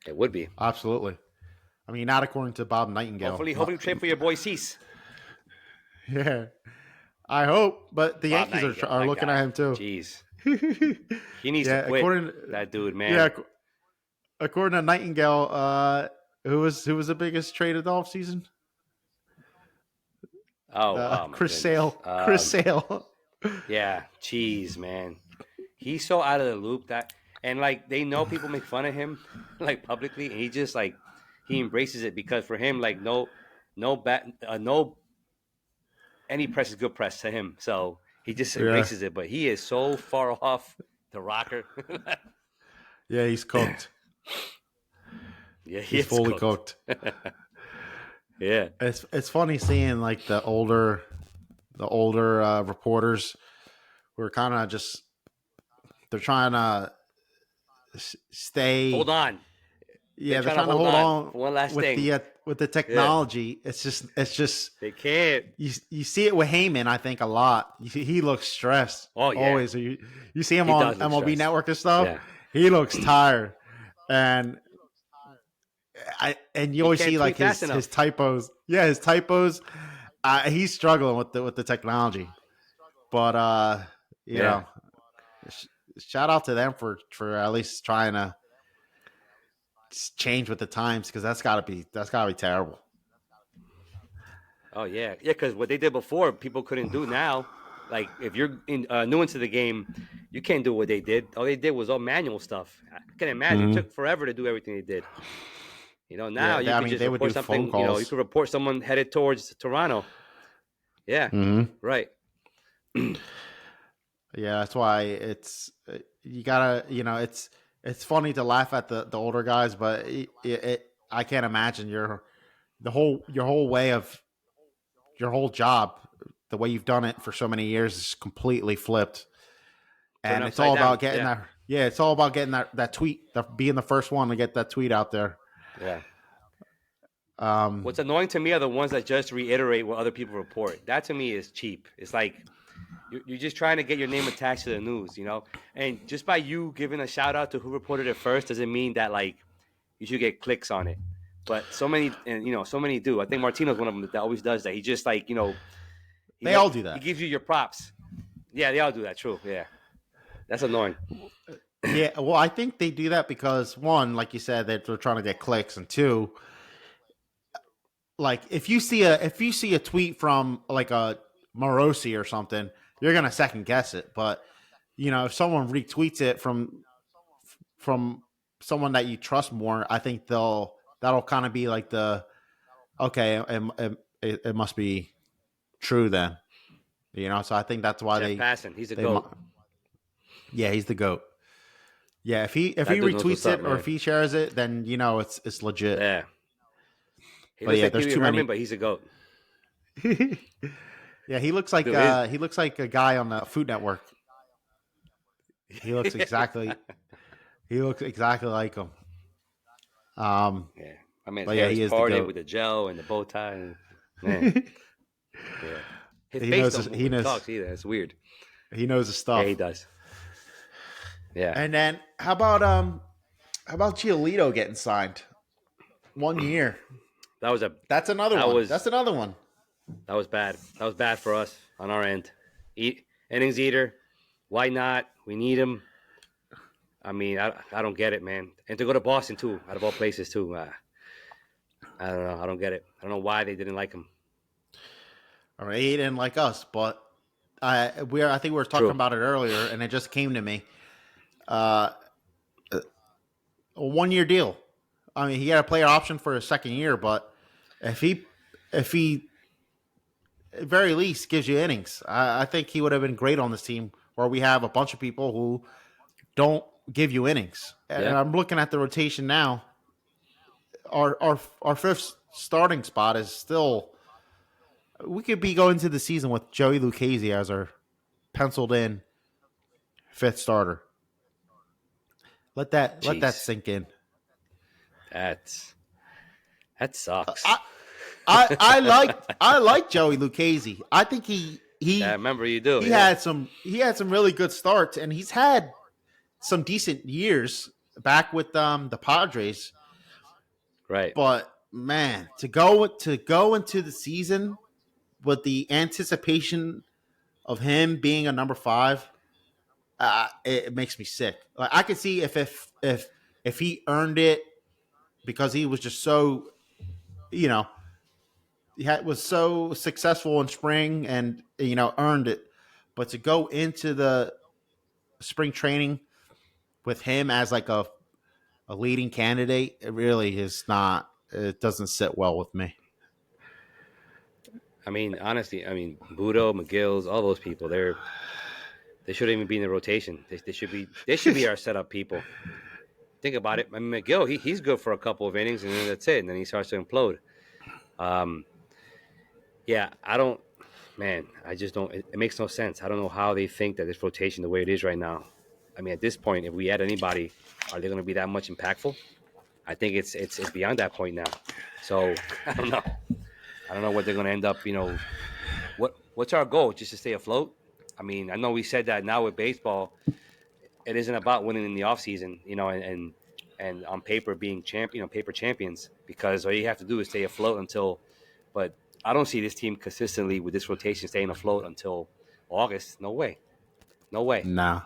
It would be. absolutely. I mean, not according to Bob Nightingale. Hopefully, trade for your boy Cease. Yeah, I hope, but the Bob Yankees Nightingale, are that looking at guy. him too. Jeez, he needs to Yeah, quit. That dude, yeah, man. according to Nightingale, who was the biggest trade of the offseason? Oh my Chris goodness. Sale. Chris Sale. Yeah, jeez, man. He's so out of the loop that, and like they know people make fun of him, like publicly, and he just like he embraces it because for him, like no any press is good press to him. So he just Yeah, embraces it. But he is so far off the rocker. yeah, he's cooked. Yeah, he He's is fully cooked. cooked. Yeah. It's funny seeing like the older reporters who are kind of just they're trying to stay. Hold on. They're Yeah, they're trying to trying to hold hold on on for one last thing. with the Yeah. technology. It's just They can't. you see it with Heyman. I think a lot. He looks stressed. Oh yeah. Always. You see him He on does look MLB stressed. Network and stuff. Yeah. He looks tired, and you He always can't see like tweet fast his enough. typos. Yeah, his typos. He's struggling with the technology, but you Yeah. know, shout out to them for at least trying to change with the times because that's gotta be terrible. Oh yeah, yeah. Because what they did before, people couldn't do now. Like if you're new into the game, you can't do what they did. All they did was all manual stuff. I can imagine it Mm-hmm. took forever to do everything they did. Now Yeah, you I could mean just they would report do phone something. You calls. could report someone headed towards Toronto. Yeah, Mm-hmm. right. Yeah, that's why you gotta it's funny to laugh at the older guys, but I can't imagine your whole way of your whole job, the way you've done it for so many years is completely flipped. Turn And it's upside all down. about getting Yeah, that. Yeah, it's all about getting that tweet, being the first one to get that tweet out there. yeah. Um, What's annoying to me are the ones that just reiterate what other people report. That to me is cheap. It's like you're just trying to get your name attached to the news. And just by you giving a shout out to who reported it first doesn't mean that like you should get clicks on it. But so many do. I think Martino's one of them that always does that. He just like they all do he that. gives you your props. Yeah, they all do that. True. Yeah, that's annoying. Yeah, well, I think they do that because one, like you said, they're trying to get clicks, and two, like if you see a tweet from like a Morosi or something, you're gonna second guess it. But if someone retweets it from someone that you trust more, I think that'll kind of be like the okay, it must be true then. So I think that's why Jeff Passan, he's a they goat. yeah, he's the goat. Yeah, if he That dude knows what's retweets up, it or man. if he shares it, then it's legit. Yeah, he But looks yeah, like there's Pee Wee too Herman, many. but he's a goat. Yeah, Dude, he looks like a guy on the Food Network. He looks exactly He looks exactly like him. Um, Yeah, my man's but yeah, hair is he is the parted goat. with the gel and the bow tie. And, man, yeah, his he face knows. don't move He when he knows. talks either. It's weird. He knows his Yeah, he stuff. does. Yeah, And then how about Giolito getting signed 1 year? that was a That's another that one. was That's another one. that was bad. That was bad for us on our end. Innings eater. Why not? We need him. I mean, I don't get it, man. And to go to Boston too, out of all places too. I don't know. I don't get it. I don't know why they didn't like him. All right, he didn't like us, but I think we were talking True. about it earlier, and it just came to me. Uh, a 1 year deal. I mean, he had a player option for his second year, but if he if he at very least gives you innings, I think he would have been great on this team where we have a bunch of people who don't give you innings. And Yeah. I'm looking at the rotation now. Our fifth starting spot is still. We could be going to the season with Joey Lucchesi as our penciled in fifth starter. Let that Jeez. sink in. That's that sucks. I I like Joey Lucchesi. I think Yeah, I remember you do. Yeah. he had some really good starts, and he's had some decent years back with the Padres. Right. But man, to go into the season with the anticipation of him being a number five, it makes me sick. Like I could see if he earned it because he was just so you know was so successful in spring and earned it. But to go into the spring training with him as like a leading candidate, it really is not. It doesn't sit well with me. I mean, honestly, I mean, Budo, McGill's, all those people, they shouldn't even be in the rotation. They should be our setup people. Think about it. I mean, McGill, he's good for a couple of innings, and then that's it. And then he starts to implode. Um, yeah, I don't. Man, I just don't. It makes no sense. I don't know how they think that this rotation the way it is right now. I mean, at this point, if we add anybody, are they going to be that much impactful? I think it's beyond that point now. So I don't know. I don't know what they're going to end up. What's our goal? Just to stay afloat? I mean, I know we said that now with baseball, it isn't about winning in the offseason, and on paper being paper champions, because all you have to do is stay afloat until. But I don't see this team consistently with this rotation staying afloat until August. No way. No way. No,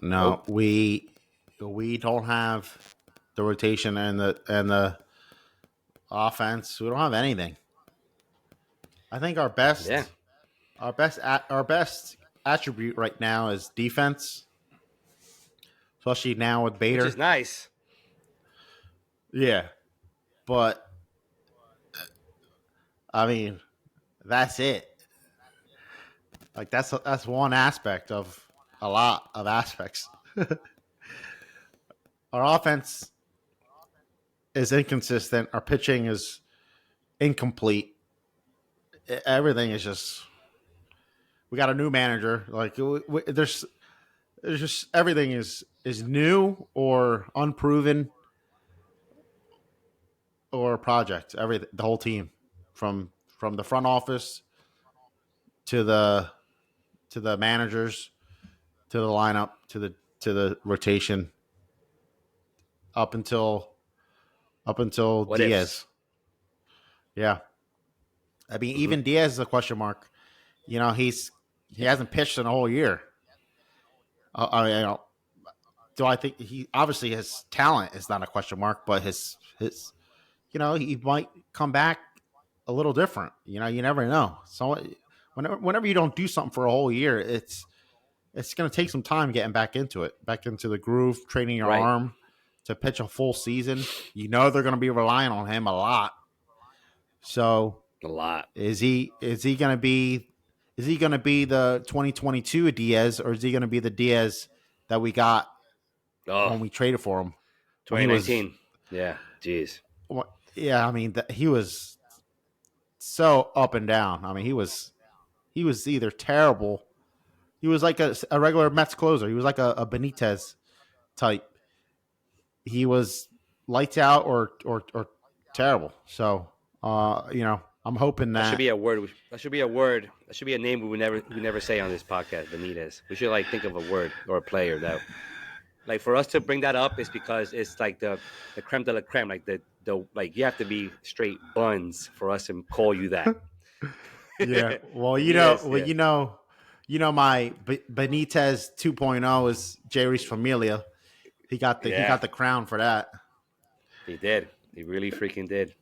no, Nope. we don't have the rotation and the offense. We don't have anything. I think Yeah. our best attribute right now is defense, especially now with Which is Bader. nice. Yeah, but I mean that's it. Like that's one aspect of a lot of aspects. Our offense is inconsistent. Our pitching is incomplete. Everything is just. We got a new manager. Like there's just everything is new or unproven or a project. Everything, the whole team, from the front office to the managers to the lineup to the rotation up until What ifs? Diaz. Yeah, I mean Hmm. even Diaz is a question mark. He hasn't pitched in a whole year. Do I think he obviously his talent is not a question mark, but his he might come back a little different. You never know. So whenever you don't do something for a whole year, it's going to take some time getting back into it, back into the groove, training your Right. arm to pitch a full season. They're going to be relying on him a lot. So A lot. is he going to be the 2022 Diaz, or is he going to be the Diaz that we got Oh, when we traded for him when he was 2019. Yeah. Jeez. yeah, I mean he was so up and down. I mean he was either terrible. He was like a regular Mets closer. He was like a Benitez type. He was lights out or terrible. So I'm hoping That should that be a word. That should be a word. That should be a name we never say on this podcast. Benitez. We should like think of a word or a player that like for us to bring that up is because it's like the creme de la creme. Like the like you have to be straight buns for us to call you that. yeah. Well, Benitez. Yeah. my Benitez 2.0 is Jerry's Familia. He Yeah. got the crown for that. He did. He really freaking did.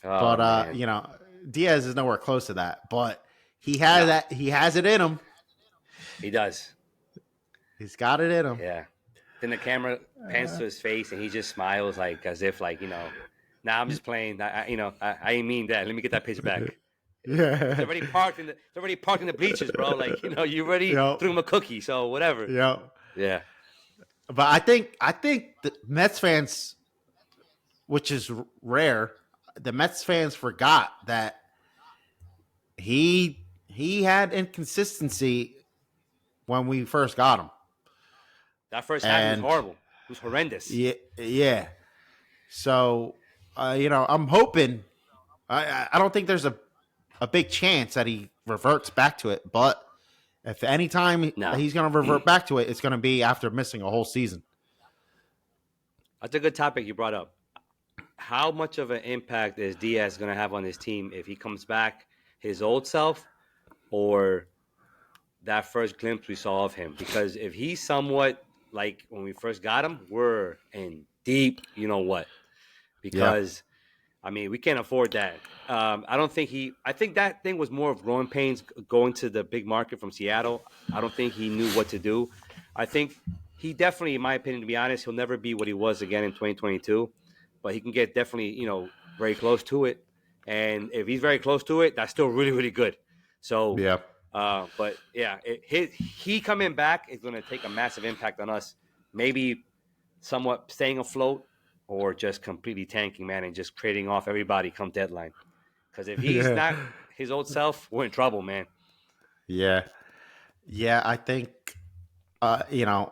Oh But man. Diaz is nowhere close to that. But No, he has it in him. he does. He's got it in him. Yeah. Then the camera pans to his face and he just smiles like as if like now I'm just playing. I ain't mean that. Let me get that pitch back. It's Yeah. already parked in the it's already parked in the bleachers, bro. Like you already Yep. threw him a cookie, so whatever. Yep. Yeah. But I think the Mets fans, which is rare, the Mets fans forgot that he had inconsistency when we first got him, That first half he was and horrible. He was horrendous. yeah. So I'm hoping. I don't think there's a big chance that he reverts back to it, but if any time No. he's going to revert back to it, it's going to be after missing a whole season. That's a good topic you brought up. How much of an impact is Diaz going to have on his team if he comes back his old self or that first glimpse we saw of him? Because if he's somewhat like when we first got him, we're in deep, you know what? Yeah. Because I mean, we can't afford that. I don't think he. I think that thing was more of growing pains going to the big market from Seattle. I don't think he knew what to do. I think he definitely, in my opinion, to be honest, he'll never be what he was again in 2022. But he can get definitely, very close to it. And if he's very close to it, that's still really, really good. So, Yeah. but yeah, he coming back is going to take a massive impact on us. Maybe somewhat staying afloat or just completely tanking, man, and just trading off everybody come deadline. Because if he's Yeah. not his old self, we're in trouble, man. Yeah. Yeah. Uh, you know,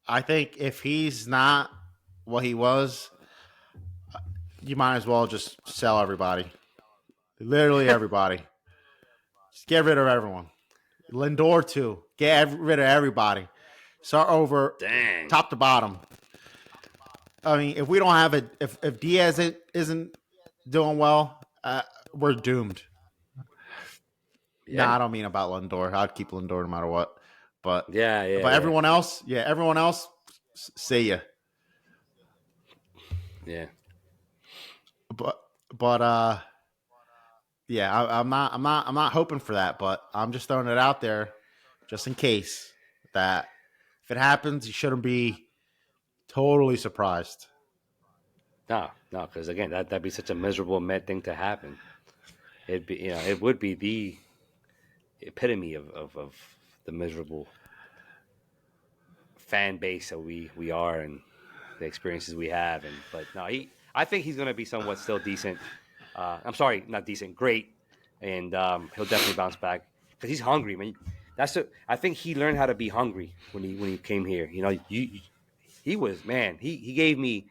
I think if he's not what he was, you might as well just sell everybody. Literally everybody. Just get rid of everyone. Lindor too. Get rid of everybody. Start over Dang. top to bottom. I mean, if we don't have it, if Diaz isn't doing well, we're doomed. No, Yeah. I don't mean about Lindor. I'd keep Lindor no matter what. But Yeah, yeah, but yeah. everyone else, see ya. Yeah. But but yeah, I'm not hoping for that. But I'm just throwing it out there, just in case that if it happens, you shouldn't be totally surprised. No, no, because again, that'd be such a miserable Met thing to happen. It would be the epitome of the miserable fan base that we are and the experiences we have. And but no, I think he's going to be somewhat still decent. I'm sorry, not decent, great, and he'll definitely bounce back because he's hungry, man. I think he learned how to be hungry when he came here. He was man. He gave me.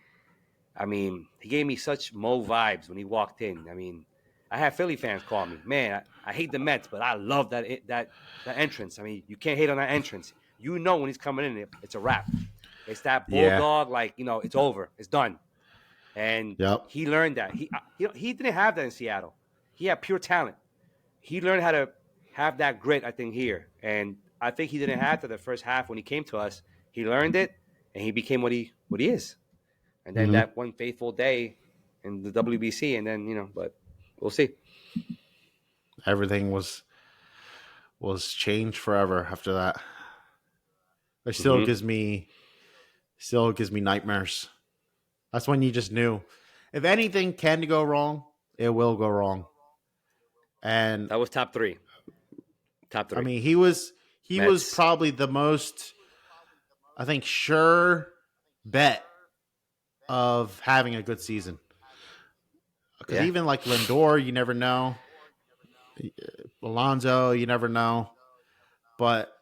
I mean, he gave me such Mo vibes when he walked in. I mean, I had Philly fans call me, man. I hate the Mets, but I love that entrance. I mean, you can't hate on that entrance. You know when he's coming in, it's a wrap. It's that Yeah. bulldog, like it's over, it's done. And Yep. he learned that. He didn't have that in Seattle. He had pure talent. He learned how to have that grit. I think here, and I think he didn't have to the first half when he came to us. He learned it, and he became what he is. And then Mm-hmm. that one faithful day in the WBC, and then but we'll see. Everything was changed forever after that. It Hmm. still gives me nightmares. That's when you just knew if anything can go wrong, it will go wrong. And That was top three. Top I three. mean, he was Mets. probably the most, I think, sure bet of having a good season. Because Yeah. even like Lindor, you never know. Alonso, you never know. But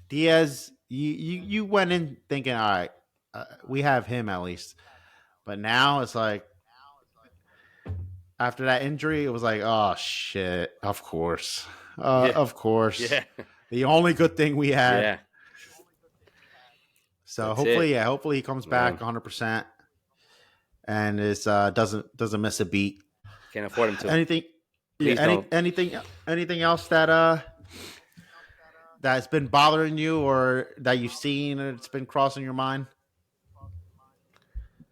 Diaz, you went in thinking, all right, we have him at least. But now it's like after that injury, it was like, oh shit, Yeah, of course. yeah, The only good thing we had. yeah. So That's it. hopefully he comes back Man, 100% and is doesn't miss a beat. can't afford him to. Anything, yeah, Please don't. anything else that that's been bothering you or that you've seen and it's been crossing your mind?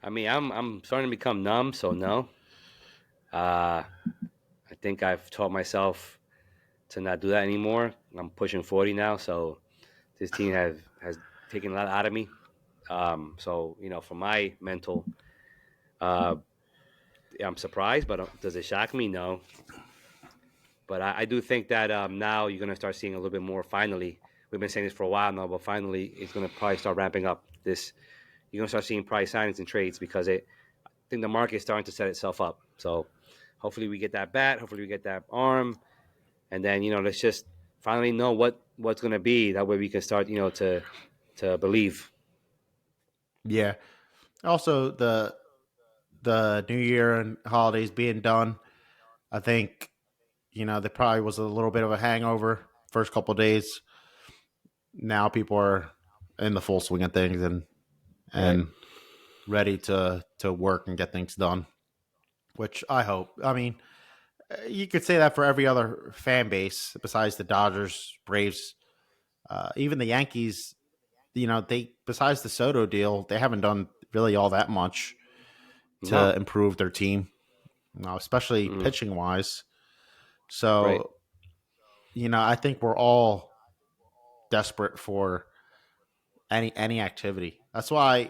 I mean, I'm starting to become numb, so no. Uh, I think I've taught myself to not do that anymore. I'm pushing 40 now, so this team has taken a lot out of me. So for my mental, uh, I'm surprised, but does it shock me? No. But I do think that now you're gonna start seeing a little bit more. Finally, we've been saying this for a while now, but finally it's gonna probably start ramping up. This You're gonna start seeing price signings and trades because I think the market is starting to set itself up. So hopefully we get that bat, hopefully we get that arm, and then let's just finally know what's gonna be. That way we can start to believe. Yeah. Also, the New Year and holidays being done, I think there probably was a little bit of a hangover first couple of days. Now people are in the full swing of things Right. and ready to work and get things done. Which I hope. I mean, you could say that for every other fan base besides the Dodgers, Braves, even the Yankees. They besides the Soto deal, they haven't done really all that much No. to improve their team, especially Mm, pitching wise. right. So, I think we're all desperate for any activity. That's why,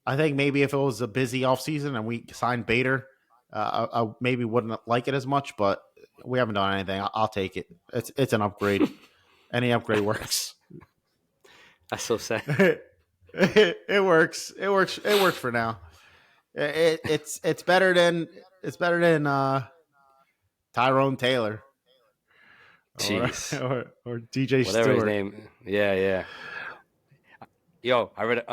I think maybe if it was a busy off season and we signed Bader, I maybe wouldn't like it as much, but we haven't done anything. I'll take it. It's an upgrade. Any upgrade works. That's so sad. It works. It works for now. It's better than Tyrone Taylor or Jeez. or DJ Whatever his Stewart. name. Yeah, yeah. Yo, I read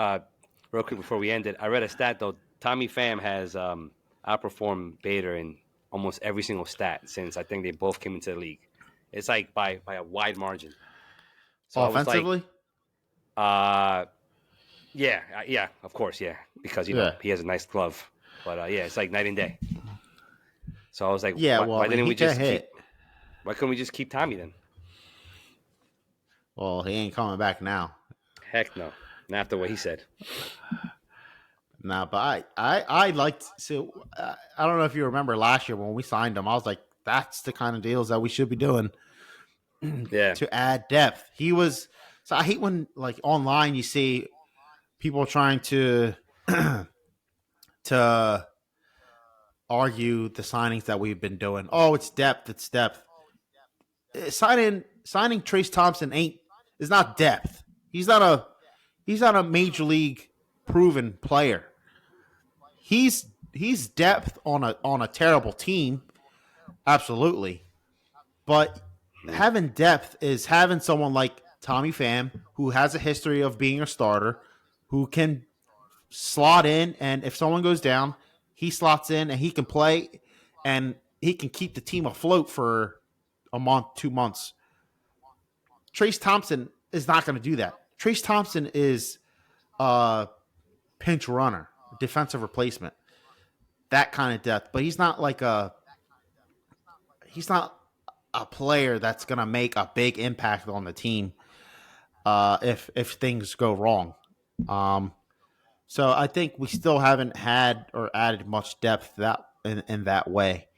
real quick before we ended. I read a stat though. Tommy Pham has outperformed Bader in almost every single stat since I think they both came into the league. It's like by a wide margin. So I was like, Offensively, uh, yeah, yeah, of course, yeah, because yeah, he has a nice glove. But yeah, it's like night and day. So I was like, yeah. Well, I why mean, didn't he we can just keep? hit. Why couldn't we just keep Tommy then? Well, he ain't coming back now. Heck no, not after what he said. Nah, but I liked. So I don't know if you remember last year when we signed him. I was like, that's the kind of deals that we should be doing Yeah. to add depth. He was. So I hate when like online you see people trying to to argue the signings that we've been doing. Oh, it's depth. It's depth. Signing Trace Thompson ain't is not depth. He's not a major league proven player. He's depth on a terrible team, absolutely. But Hmm. having depth is having someone like Tommy Pham who has a history of being a starter, who can slot in, and if someone goes down, he slots in and he can play, and he can keep the team afloat for a month, 2 months. Trace Thompson is not going to do that. Trace Thompson is a pinch runner, defensive replacement, that kind of depth. But he's not a player that's going to make a big impact on the team if things go wrong. Um, so I think we still haven't had or added much depth that in that way.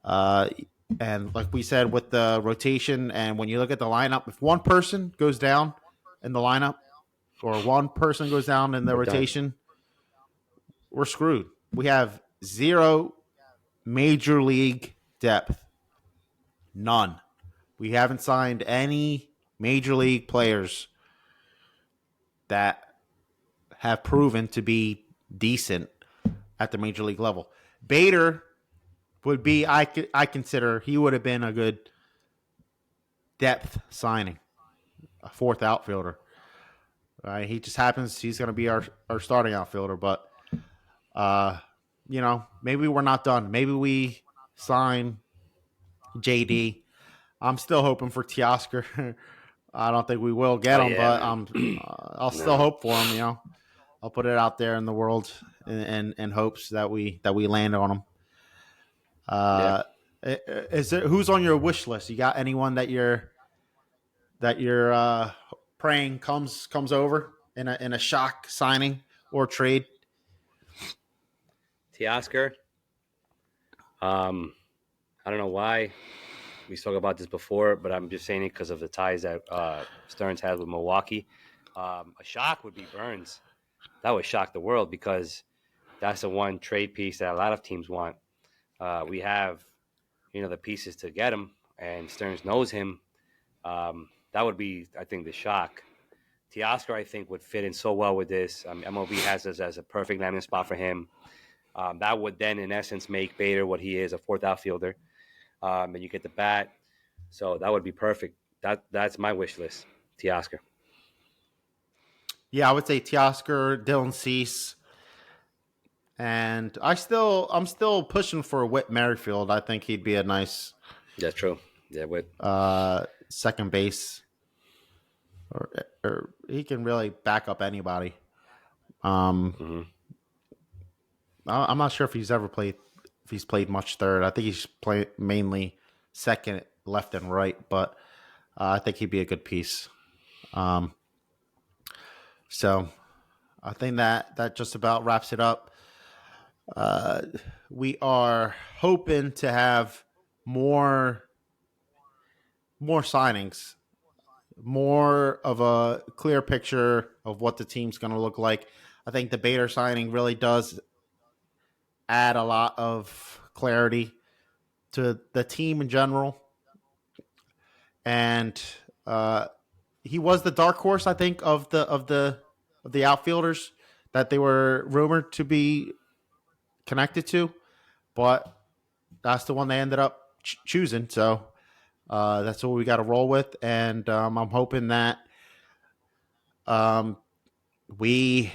Uh, and like we said with the rotation, and when you look at the lineup, if one person goes down in the lineup or one person goes down in the We're done. rotation, we're screwed. We have zero major league depth. None. We haven't signed any major league players that have proven to be decent at the major league level. Bader would be I consider he would have been a good depth signing, a fourth outfielder. Right? He just happens he's going to be our starting outfielder, but uh, maybe we're not done. Maybe we sign JD. I'm still hoping for Teoscar. I don't think we will Oh get him, yeah, but man. I'll still No. hope for him. I'll put it out there in the world in hopes that we land on him. Yeah. Uh, is there who's on your wish list? You got anyone that you're praying comes over in a shock signing or trade? Teoscar. Um, I don't know why we spoke about this before, but I'm just saying it because of the ties that Stearns has with Milwaukee. A shock would be Burns. That would shock the world because that's the one trade piece that a lot of teams want. We have, the pieces to get him, and Stearns knows him. That would be, I think, the shock. Teoscar, I think, would fit in so well with this. MLB has this as a perfect landing spot for him. That would then, in essence, make Bader what he is, a fourth outfielder. And you get the bat, so that would be perfect. That's my wish list, Teoscar. Yeah, I would say Teoscar, Dylan Cease, and I'm still pushing for Whit Merrifield. I think he'd be a nice That's true. Yeah, with second base, or he can really back up anybody. Um, mm-hmm. I'm not sure if he's played much third. I think he's played mainly second, left, and right. But I think he'd be a good piece. Um, so I think that just about wraps it up. Uh, we are hoping to have more more signings, more of a clear picture of what the team's going to look like. I think the Bader signing really does add a lot of clarity to the team in general, and he was the dark horse, I think, of the outfielders that they were rumored to be connected to, but that's the one they ended up choosing. So that's what we got to roll with, and I'm hoping that um, we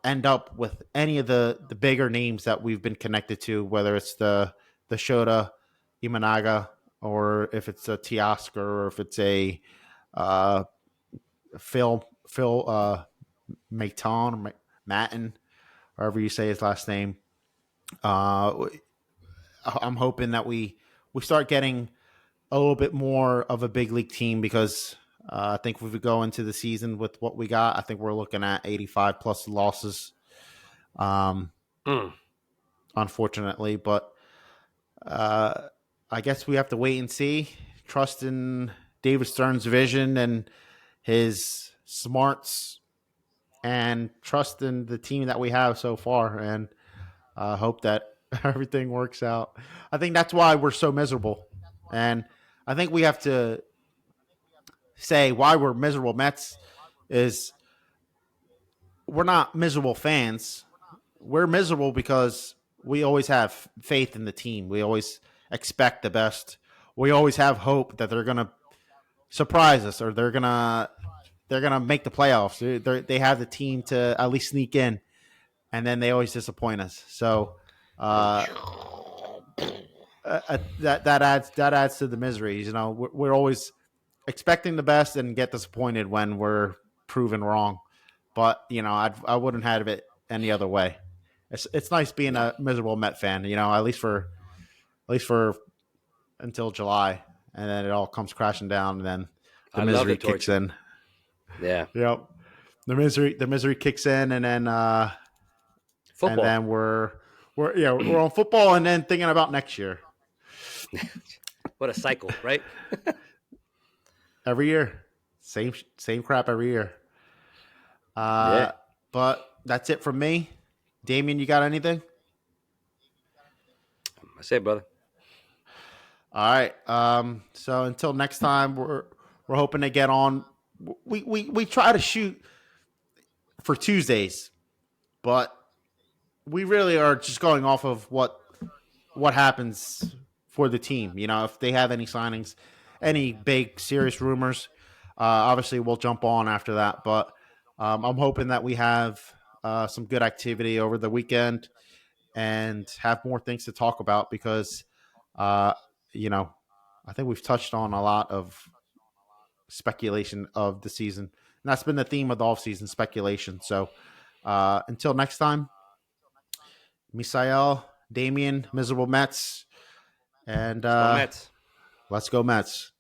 end up with any of the bigger names that we've been connected to, whether it's the Shota Imanaga, or if it's a Teoscar, or if it's a uh, Phil Maton or Matin, however you say his last name. Uh, I'm hoping that we start getting a little bit more of a big league team, because I think if we go into the season with what we got, I think we're looking at 85 plus losses. Um, Mm. Unfortunately, but uh, I guess we have to wait and see. Trust in David Stern's vision and his smarts, and trust in the team that we have so far, and hope that everything works out. I think that's why we're so miserable, and I think we have to say why we're miserable Mets is we're not miserable fans. We're miserable because we always have faith in the team. We always expect the best. We always have hope that they're gonna surprise us, or they're gonna make the playoffs. They have the team to at least sneak in, and then they always disappoint us. So uh, that adds to the misery. We're always expecting the best and get disappointed when we're proven wrong. But I wouldn't have it any other way. It's nice being No, a miserable Met fan. At least for until July, and then it all comes crashing down, and then the I love the misery kicks torture. in. Yeah, Yep, the misery kicks in, and then football. we're on football, and then thinking about next year. What a cycle, right? Every year, same crap every year. Yeah, Uh, but that's it from me. Damien, you got anything? I say, brother. All right. So until next time, we're hoping to get on. We try to shoot for Tuesdays, but we really are just going off of what happens for the team. If they have any signings, any big serious rumors, Obviously, we'll jump on after that, but I'm hoping that we have some good activity over the weekend and have more things to talk about because, uh, you know, I think we've touched on a lot of speculation of the season. And that's been the theme of the offseason speculation. So until next time, Misael, Damian, Miserable Mets, and Let's go Mets. let's go Mets.